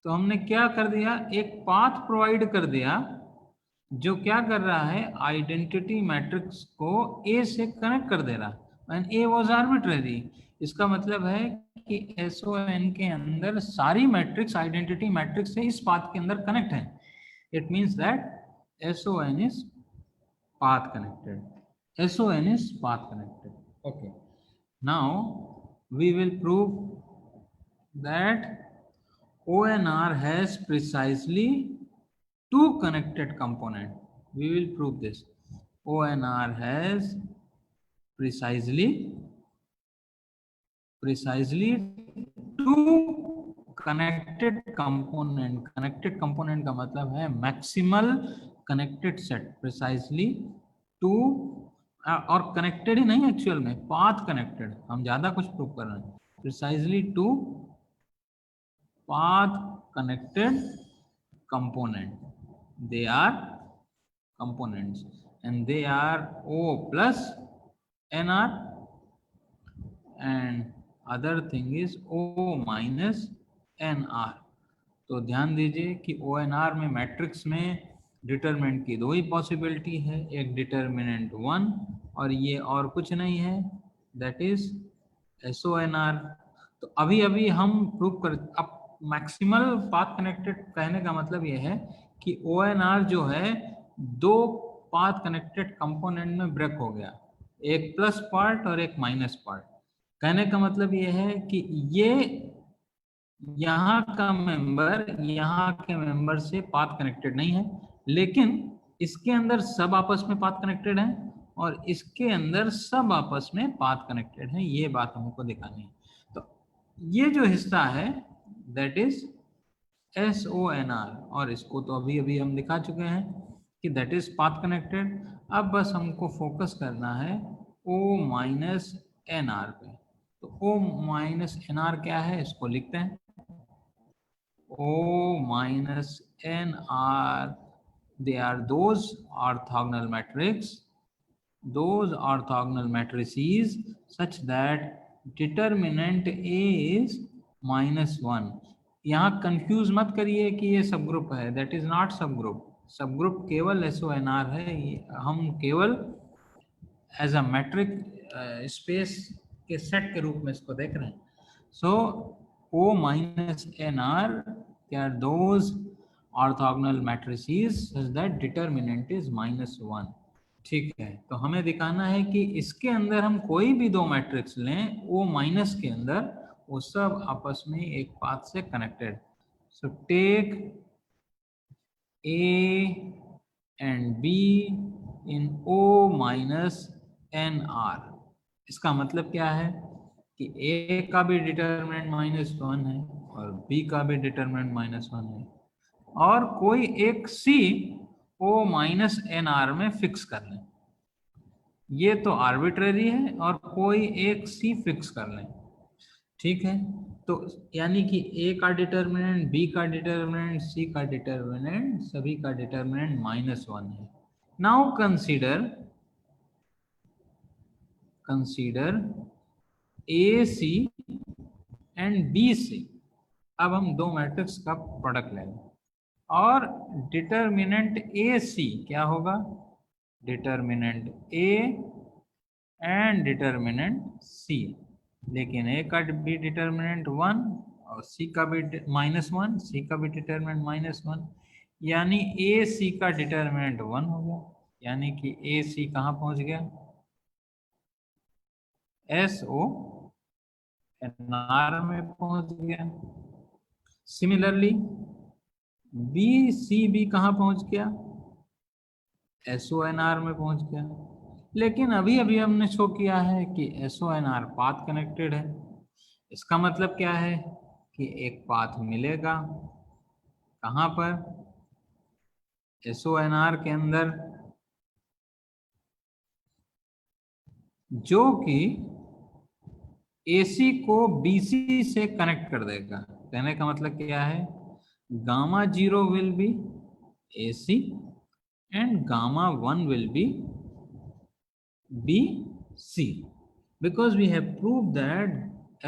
Speaker 2: तो हमने क्या कर दिया? एक पाथ प्रोवाइड कर दिया जो क्या कर रहा है? आइडेंटिटी मैट्रिक्स को A से कनेक्ट कर दे रहा है। And A was arbitrary. इसका मतलब है कि SON के अंदर सारी मैट्रिक्स आइडेंटिटी मैट्रिक्स से इस पाथ के अंदर कनेक्ट है। It means that SON is path connected, SON is path connected. Okay, now we will prove that ONR has precisely two connected component. We will prove this. ONR has precisely two connected component. Connected component का मतलब है maximal connected set. Precisely two, और connected ही नहीं actual में, path connected। हम ज्यादा कुछ prove कर रहे हैं। Precisely two path connected component. They are components and they are O plus NR and other thing is O minus NR। तो ध्यान दीजिए कि ONR में मैट्रिक्स में डिटरमिनेंट की दो ही पॉसिबिलिटी है, एक डिटरमिनेंट 1 और ये और कुछ नहीं है, दैट इज SONR। तो अभी अभी हम प्रूव कर, अब मैक्सिमल पाथ कनेक्टेड कहने का मतलब ये है कि ONR जो है दो पाथ कनेक्टेड कंपोनेंट में ब्रेक हो गया, एक प्लस पार्ट और एक माइनस पार्ट। कहने का मतलब ये है कि ये यहाँ का मेंबर यहाँ के मेंबर से पाथ कनेक्टेड नहीं है, लेकिन इसके अंदर सब आपस में पाथ कनेक्टेड है और इसके अंदर सब आपस में पाथ कनेक्टेड है। ये बात हमको दिखानी है। तो ये जो हिस्सा है दैट इज SONR, और इसको तो अभी अभी हम दिखा चुके हैं कि दैट इज पाथ कनेक्टेड। अब बस हमको फोकस करना है O-NR पे। तो O-NR क्या है, इसको लिखते हैं। O-NR, they are those orthogonal matrices such that determinant A is -1। यहाँ कंफ्यूज मत करिए कि ये सब ग्रुप है, दैट इज नॉट सब ग्रुप। सब ग्रुप केवल SONR है। हम केवल एज अ मैट्रिक स्पेस के सेट के रूप में इसको देख रहे हैं। सो O-NR they are those orthogonal matrices such that determinant is -1। ठीक है, तो हमें दिखाना है कि इसके अंदर हम कोई भी दो मैट्रिक्स लें O- के अंदर, वो सब आपस में एक पाथ से connected. So take A and B in O-NR। इसका मतलब क्या है कि A का भी डिटरमिनेंट -1 है और B का भी डिटरमिनेंट -1 है, और कोई एक C O-NR में फिक्स कर लें। ये तो आर्बिट्ररी है, और कोई एक C फिक्स कर लें। ठीक है, तो यानी कि A का डिटरमिनेंट, B का डिटरमिनेंट, C का डिटरमिनेंट, सभी का डिटरमिनेंट -1 है। Now consider AC and BC। अब हम दो मैट्रिक्स का प्रोडक्ट लेंगे और डिटरमिनेंट AC क्या होगा, determinant A and determinant C। लेकिन A का भी डिटरमिनेंट 1 और C का भी -1, C का भी डिटरमिनेंट -1, यानी AC का डिटरमिनेंट 1 हो गया, यानी कि AC कहाँ पहुंच गया, SONR में पहुंच गया। सिमिलरली BCB कहाँ पहुंच गया, SONR में पहुंच गया। लेकिन अभी अभी हमने शो किया है कि SONR पाथ कनेक्टेड है। इसका मतलब क्या है कि एक पाथ मिलेगा कहाँ पर, SONR के अंदर, जो कि AC को BC से कनेक्ट कर देगा। कहने का मतलब क्या है, Γ0 will be AC and Γ1 will be BC, because we have proved that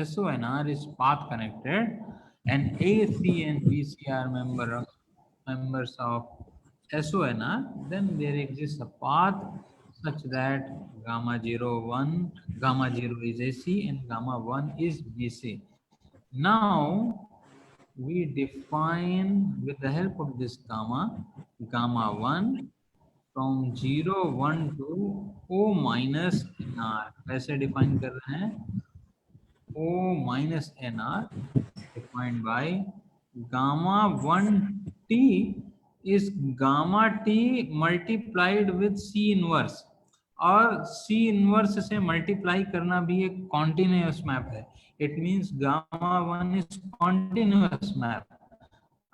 Speaker 2: SONR is path connected and AC and BC are members of SONR, then there exists a path such that Γ0 is AC and Γ1 is BC. Now we define with the help of this Γ1 from 0, 1 to O-NR। कैसे define कर रहे हैं, O-NR defined by Γ1t is Γt multiplied with C inverse, और C inverse से multiply करना भी एक continuous map है। It means Γ1 is continuous map.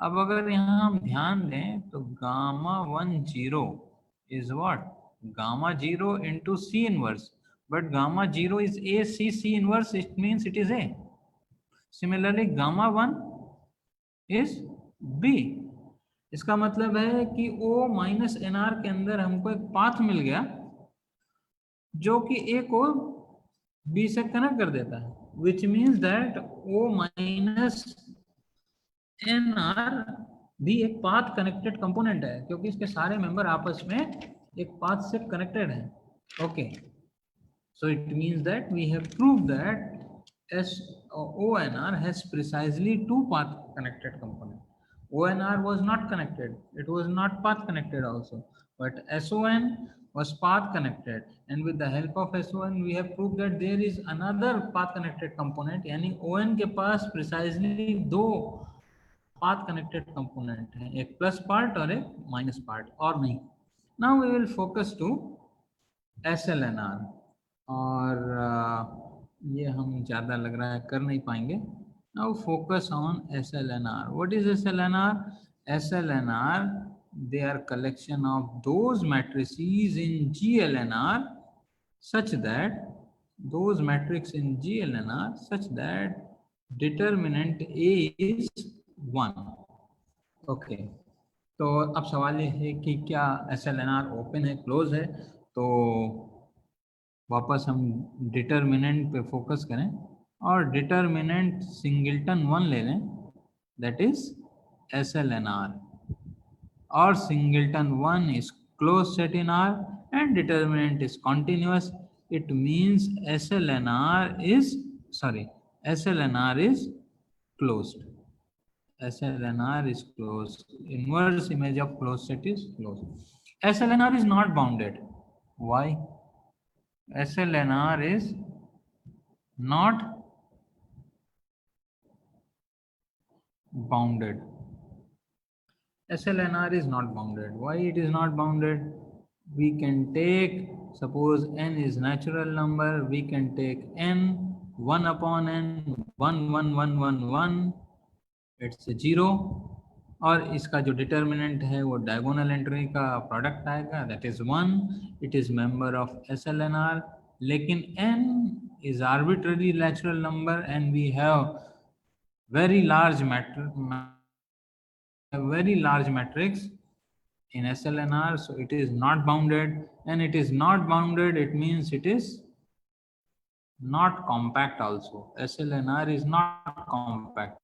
Speaker 2: अब अगर यहाँ हम ध्यान दें तो Γ10 is what, Γ0 into C inverse, but Γ0 is A, C inverse, it means it is A. Similarly Γ1 is B। इसका मतलब है कि O-NR के अंदर हमको एक पाथ मिल गया जो कि A को B से कनेक्ट कर देता है, which means that O-NR भी एक पाथ कनेक्टेड कंपोनेंट है, क्योंकि इसके सारे मेंबर आपस में एक पाथ से कनेक्टेड हैं। Okay, so it means that we have proved that ONR has precisely two path connected components. ONR was not connected, it was not path connected also, but SON was path connected, and with the help of SON we have proved that there is another path connected component, यानी ON के पास precisely दो path connected component है, एक plus part और एक minus part, और नहीं. Now we will focus to SLNR, और ये हम ज़्यादा लग रहा है कर नहीं पाएंगे. Now focus on SLNR. What is SLNR? SLNR, they are collection of those matrices in GLNR such that those matrices in GLNR such that determinant A is 1. Okay. तो अब सवाल ये है कि क्या SLNR ओपन है, क्लोज है? तो वापस हम डिटर्मिनेंट पे फोकस करें और डिटर्मिनेंट सिंगल्टन 1 ले लें, दैट इज SLNR, और singleton 1 is closed set in R and determinant is continuous. It means SLNR is closed. SLNR is closed. Inverse image of closed set is closed. SLNR is not bounded. Why? SLNR is not bounded. SLNR is not bounded. Why it is not bounded? We can take, suppose n is natural number, we can take n 1 upon n 1 1 1 1 1, it's 0, और इसका जो determinant है वो diagonal entry का product आएगा, that is 1. It is member of SLNR. लेकिन n is arbitrary natural number and we have very large matrix in SLNR, so it is not bounded, and it is not bounded, it means it is not compact also. SLNR is not compact.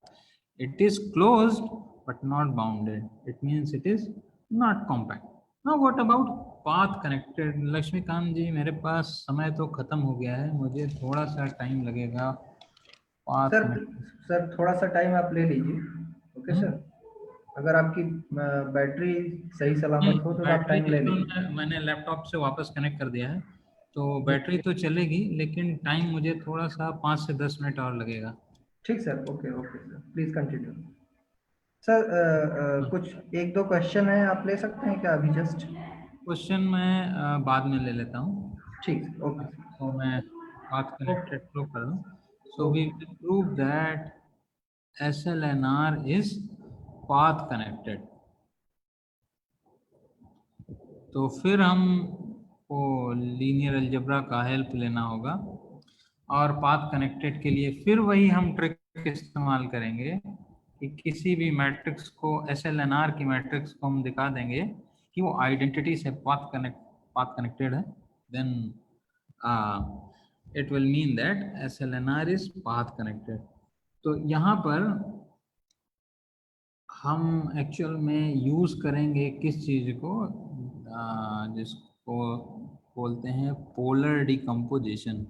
Speaker 2: It is closed but not bounded. It means it is not compact. Now what about path connected? Laxmikant ji, मेरे पास समय तो खत्म हो गया है, मुझे थोड़ा सा टाइम लगेगा.
Speaker 1: सर थोड़ा सा टाइम आप ले लीजिए. ओके सर, अगर आपकी बैटरी सही सलामत हो तो आप टाइम ले लीजिए.
Speaker 2: मैंने लैपटॉप से वापस कनेक्ट कर दिया है, तो बैटरी तो चलेगी, लेकिन टाइम मुझे थोड़ा सा 5 से 10 मिनट और लगेगा.
Speaker 1: ठीक sir, okay sir, please continue. Sir कुछ 1-2 क्वेश्चन है, आप ले सकते हैं क्या अभी? जस्ट
Speaker 2: क्वेश्चन मैं बाद में ले लेता हूँ.
Speaker 1: ठीक, ओके.
Speaker 2: तो मैं बात कनेक्टेड फ्लो कर दूँ. So we will prove that SLNR is path connected. तो फिर हम को लीनियर अलजेब्रा का हेल्प लेना होगा, और पाथ कनेक्टेड के लिए फिर वही हम ट्रिक इस्तेमाल करेंगे कि किसी भी मैट्रिक्स को, SLNR की मैट्रिक्स को हम दिखा देंगे कि वो आइडेंटिटी से पाथ कनेक्टेड है, then it will mean that SLNR is path connected. तो यहाँ पर हम एक्चुअल में यूज करेंगे किस चीज को, जिसको बोलते हैं पोलर डिकम्पोजिशन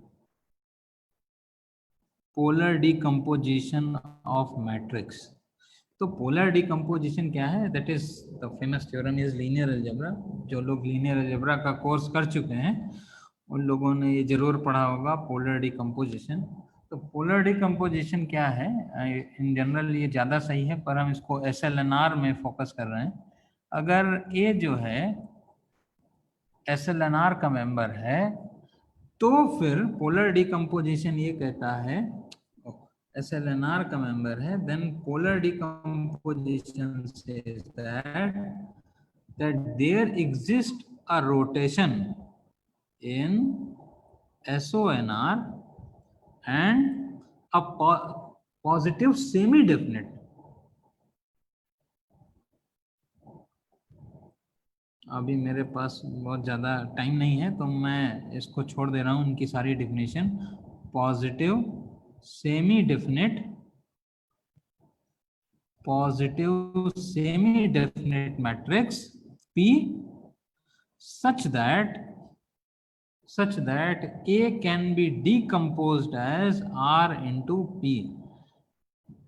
Speaker 2: ऑफ मैट्रिक्स. तो पोलर डिकम्पोजिशन क्या है? That is the famous theorem is linear algebra. जो लोग लीनियर अलजेब्रा का कोर्स कर चुके हैं उन लोगों ने ये जरूर पढ़ा होगा पोलर डिकम्पोजिशन. तो पोलर डिकम्पोजिशन क्या है? इन जनरल ये ज़्यादा सही है, पर हम इसको SLNR में फोकस कर रहे हैं. अगर A जो है SLNR का मेंबर है, तो फिर पोलर डिकम्पोजिशन ये कहता है, SLNR का मेंबर है, then polar decomposition says that there exists a rotation in SONR and a positive semi-definite. अभी मेरे पास बहुत ज़्यादा टाइम नहीं है, तो मैं इसको छोड़ दे रहा हूँ इनकी सारी definition. Positive semi definite matrix P such that A can be decomposed as R into P.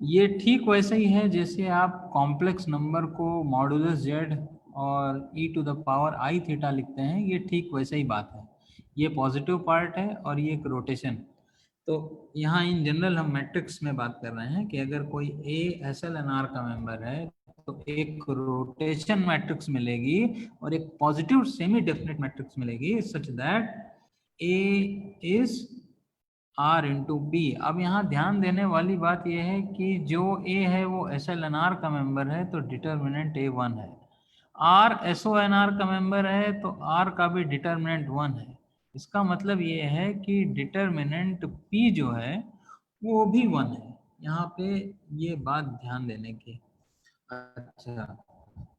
Speaker 2: ये ठीक वैसे ही है जैसे आप कॉम्प्लेक्स नंबर को मॉडुलस Z और e to the power i theta लिखते हैं, ये ठीक वैसे ही बात है। ये पॉजिटिव पार्ट है और ये एक रोटेशन। तो यहाँ इन जनरल हम मैट्रिक्स में बात कर रहे हैं कि अगर कोई ए SLNR का मेंबर है तो एक रोटेशन मैट्रिक्स मिलेगी और एक पॉजिटिव सेमी डेफिनेट मैट्रिक्स मिलेगी such that A is R into B. अब यहाँ ध्यान देने वाली बात यह है कि जो A है वो SLNR का मेंबर है तो डिटर्मिनेंट A1 है। R SONR का मेंबर है तो R का भी डिटर्मिनेंट 1 है। इसका मतलब ये है कि डिटर्मिनेंट P जो है वो भी 1 है। यहाँ पे ये बात ध्यान देने की। अच्छा,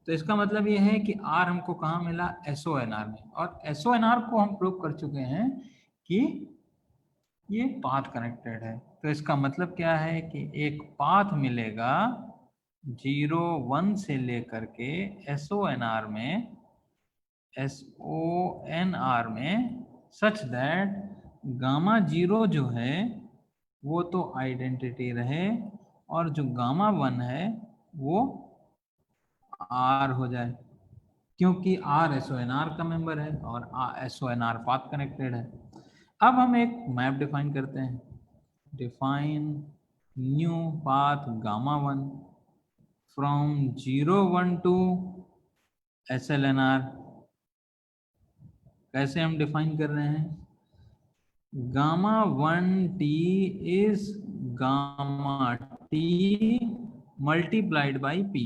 Speaker 2: तो इसका मतलब ये है कि R हमको कहाँ मिला? SONR में, और SONR को हम प्रूव कर चुके हैं कि ये पाथ कनेक्टेड है। तो इसका मतलब क्या है कि एक पाथ मिलेगा 0 1 से लेकर के SONR में सच दैट गामा 0 जो है वो तो आइडेंटिटी रहे और जो गामा 1 है वो R हो जाए, क्योंकि R SONR का मेंबर है और SONR पाथ कनेक्टेड है। अब हम एक मैप डिफाइन करते हैं। Define new path gamma 1 from 0 1 to SLNR। कैसे हम डिफाइन कर रहे हैं? Gamma 1 t is gamma t multiplied by p।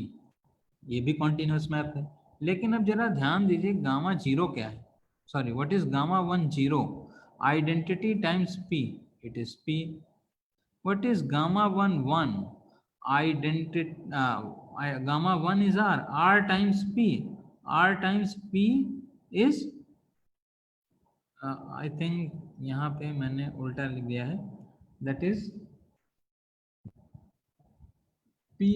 Speaker 2: ये भी कॉन्टिन्यूस मैप है, लेकिन अब जरा ध्यान दीजिए गामा 0 क्या है। Sorry, what is gamma 1 0? Identity times p, it is p। What is gamma 1 1? Identity gamma 1 is R times P. R times P is I think यहाँ पे मैंने उल्टा लिख दिया है, that is P।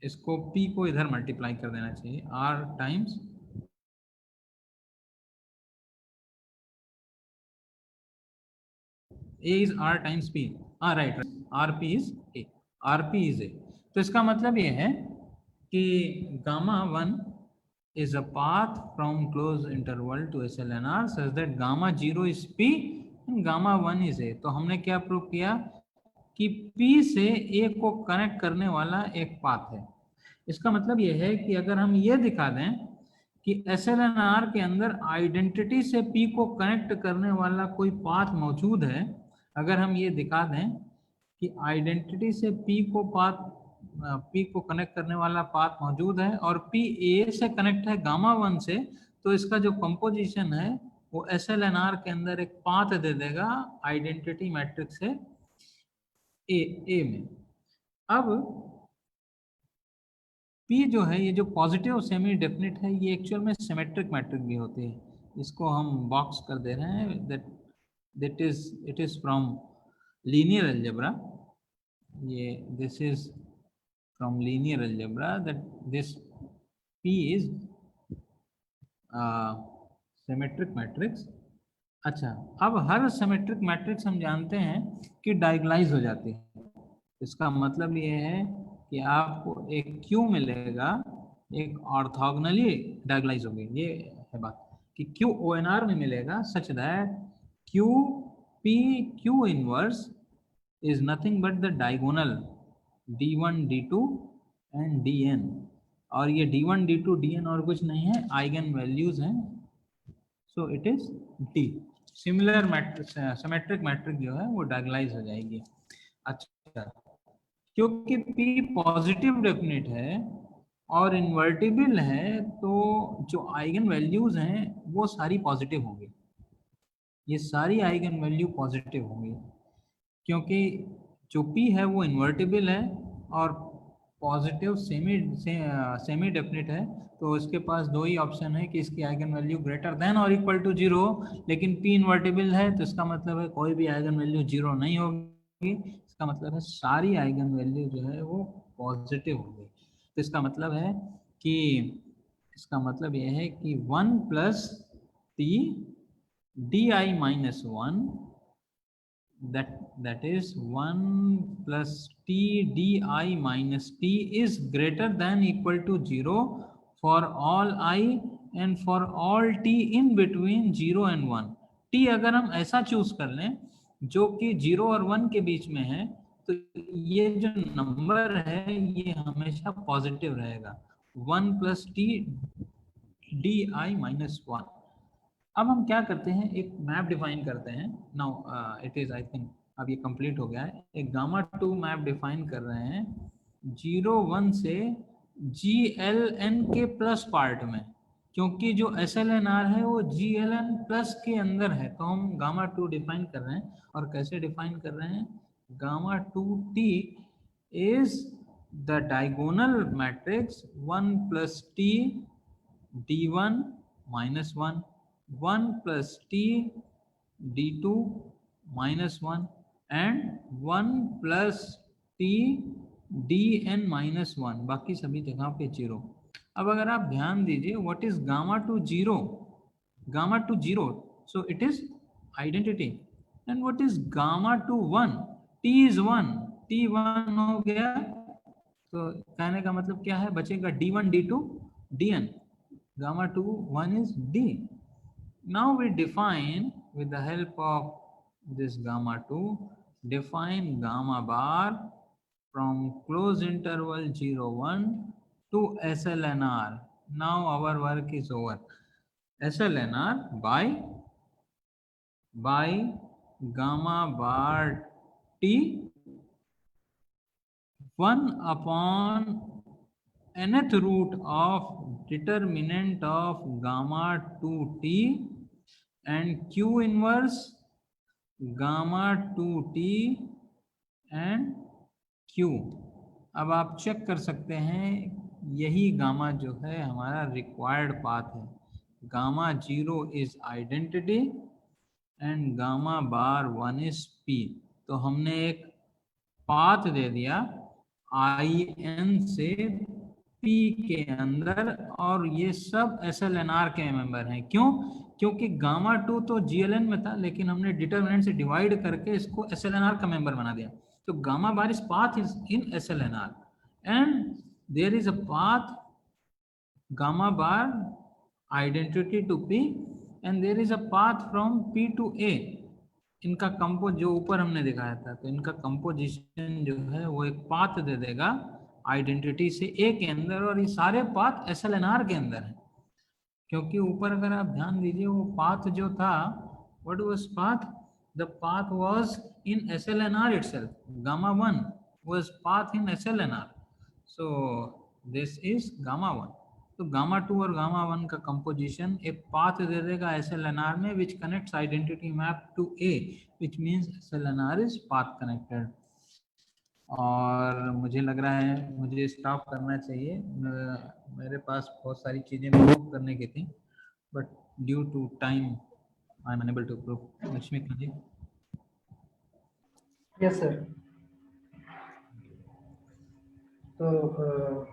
Speaker 2: इसको P को इधर मल्टीप्लाई कर देना चाहिए, R times A is R times P। right, RP is A, RP is A। तो इसका मतलब ये है कि gamma 1 is a path from closed interval to SLNR such that gamma 0 is P and gamma 1 is A। तो हमने क्या prove किया कि P से A को कनेक्ट करने वाला एक पाथ है। इसका मतलब ये है कि अगर हम ये दिखा दें कि SLNR के अंदर आइडेंटिटी से P को कनेक्ट करने वाला कोई पाथ मौजूद है, अगर हम ये दिखा दें कि आइडेंटिटी से P को कनेक्ट करने वाला पाथ मौजूद है और P A से कनेक्ट है गामा 1 से, तो इसका जो कंपोजिशन है वो SLNR के अंदर एक पाथ दे देगा आइडेंटिटी मैट्रिक्स से A में। अब P जो है, ये जो पॉजिटिव सेमी डेफिनिट है, ये एक्चुअल में सिमेट्रिक मैट्रिक भी होती है। इसको हम बॉक्स कर दे रहे हैं, that is it is from linear algebra। ये this is from linear algebra that this P is symmetric matrix। अच्छा, अब हर सिमेट्रिक मैट्रिक्स हम जानते हैं कि डायगोनलाइज हो जाती है। इसका मतलब ये है कि आपको एक Q मिलेगा, एक ऑर्थोगोनली डायगोनलाइज होगी। ये है बात कि Q ONR में मिलेगा such that Q P Q inverse is nothing but the diagonal d1 d2 and dn। और ये d1 d2 dn और कुछ नहीं है, आइगन वैल्यूज हैं। So it is d। Similar matrix symmetric matric जो है वो डायगोनलाइज हो जाएगी। अच्छा, क्योंकि P पॉजिटिव डेफिनेट है और इन्वर्टिबल है तो जो आइगन वैल्यूज हैं वो सारी पॉजिटिव होंगी। ये सारी आइगन वैल्यू पॉजिटिव होंगी क्योंकि जो P है वो इन्वर्टिबल है और पॉजिटिव सेमी डेफिनेट है, तो इसके पास दो ही ऑप्शन है कि इसकी आइगन वैल्यू ग्रेटर देन और इक्वल टू 0 हो। लेकिन P इन्वर्टिबल है तो इसका मतलब है कोई भी आइगन वैल्यू 0 नहीं होगी। इसका मतलब है सारी आइगन वैल्यू जो है वो पॉजिटिव होगी। तो इसका मतलब है कि ये है कि 1 plus T di minus 1 that is 1 plus t di minus t is greater than equal to 0 for all I and for all t in between 0 and 1. t अगर हम ऐसा चूज कर लें जो कि 0 और 1 के बीच में है, तो ये जो नंबर है ये हमेशा पॉजिटिव रहेगा, 1 plus T D I minus 1. अब हम क्या करते हैं, एक मैप डिफाइन करते हैं. Now it is I think अब ये कंप्लीट हो गया है. एक गामा 2 मैप डिफाइन कर रहे हैं 0 1 से GLN के प्लस पार्ट में, क्योंकि जो SLNR है वो GLN प्लस के अंदर है, तो हम गामा 2 डिफाइन कर रहे हैं. और कैसे डिफाइन कर रहे हैं, gamma 2T is the diagonal matrix 1 plus T D1 minus 1, 1 plus T D2 minus 1 and 1 plus T Dn minus 1, बाकी सभी जगह पे 0. अब अगर आप ध्यान दीजिए, what is gamma to 0? Gamma to 0, so it is identity. And what is gamma to 1? T is 1, T 1 हो गया, तो कहने का मतलब क्या है, बचेगा D1 D2 Dn. Gamma 2 1 is D. Now we define with the help of this gamma 2, define gamma bar from close interval 0 1 to SLNR. Now our work is over. SLNR by gamma bar T 1 upon nth root of determinant of gamma 2t and q inverse gamma 2t and q. अब आप check कर सकते हैं, यही gamma जो है हमारा required path है. Gamma 0 is identity and gamma bar 1 is p. तो हमने एक पाथ दे दिया IN से P के अंदर, और ये सब SLNR के मेंबर हैं. क्यों? क्योंकि गामा 2 तो GLN में था, लेकिन हमने डिटरमिनेंट से डिवाइड करके इसको SLNR का मेंबर बना दिया. तो गामा बार इस path is in SLNR and there is a path gamma bar identity to P and there is a path from P to A. इनका कंपो जो ऊपर हमने दिखाया था, तो इनका कंपोजिशन जो है वो एक पाथ दे देगा आइडेंटिटी से A के अंदर, और ये सारे पाथ SLNR के अंदर है. क्योंकि ऊपर अगर आप ध्यान दीजिए, वो पाथ जो था, what was path, the path was in SLNR itself. gamma 1 was path in SLNR, so this is gamma 1. तो गामा 2 और गामा 1 का कंपोजिशन एक पाथ दे देगा SLNR में, which connects identity map to A, which means SLNR is path connected. और मुझे लग रहा है मुझे स्टॉप करना चाहिए, मेरे पास बहुत सारी चीज़ें प्रूव करने की थी, but due to time I am unable to prove. Laxmikant ji.
Speaker 1: Yes sir. तो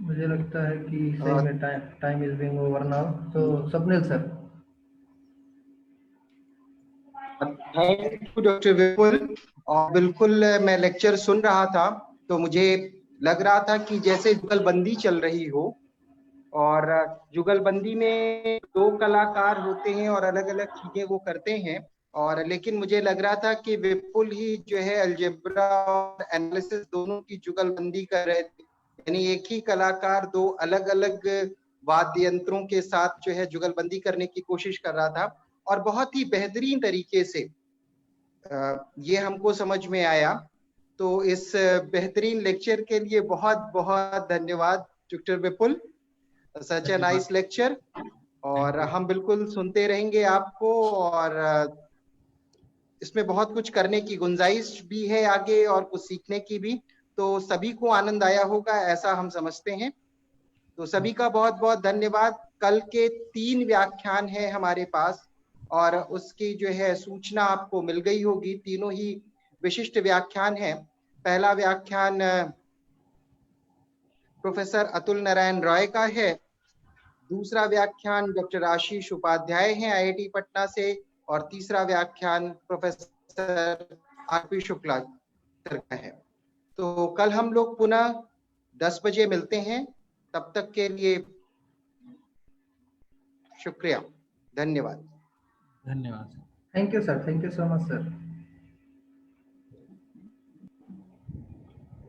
Speaker 1: मुझे लगता है कि सही में time is being over now. तो Swapnil sir.
Speaker 3: Thank you doctor Vipul. और बिल्कुल मैं लेक्चर सुन रहा था तो मुझे लग रहा था कि जैसे जुगलबंदी चल रही हो, और जुगलबंदी में दो कलाकार होते हैं और अलग अलग चीजें वो करते हैं, और लेकिन मुझे लग रहा था कि विपुल ही जो है अलजेब्रा और एनालिसिस दोनों की जुगलबंदी कर रहे थे. यानी एक ही कलाकार दो अलग अलग वाद्य यंत्रों के साथ जो है जुगलबंदी करने की कोशिश कर रहा था, और बहुत ही बेहतरीन तरीके से ये हमको समझ में आया. तो इस बेहतरीन लेक्चर के लिए बहुत बहुत धन्यवाद doctor Vipul. Such a nice lecture, और हम बिल्कुल सुनते रहेंगे आपको, और इसमें बहुत कुछ करने की गुंजाइश भी है आगे, और कुछ सीखने की भी. तो सभी को आनंद आया होगा ऐसा हम समझते हैं. तो सभी का बहुत बहुत धन्यवाद. कल के 3 व्याख्यान हैं हमारे पास, और उसकी जो है सूचना आपको मिल गई होगी. तीनों ही विशिष्ट व्याख्यान हैं. पहला व्याख्यान प्रोफेसर अतुल नारायण रॉय का है. दूसरा व्याख्यान डॉक्टर आशीष उपाध्याय हैं IIT पटना से, और तीसरा व्याख्यान प्रोफेसर RP शुक्ला का है. तो कल हम लोग पुनः 10 बजे मिलते हैं। तब तक के लिए शुक्रिया, धन्यवाद।
Speaker 2: धन्यवाद।
Speaker 1: Thank you sir, thank you so much sir.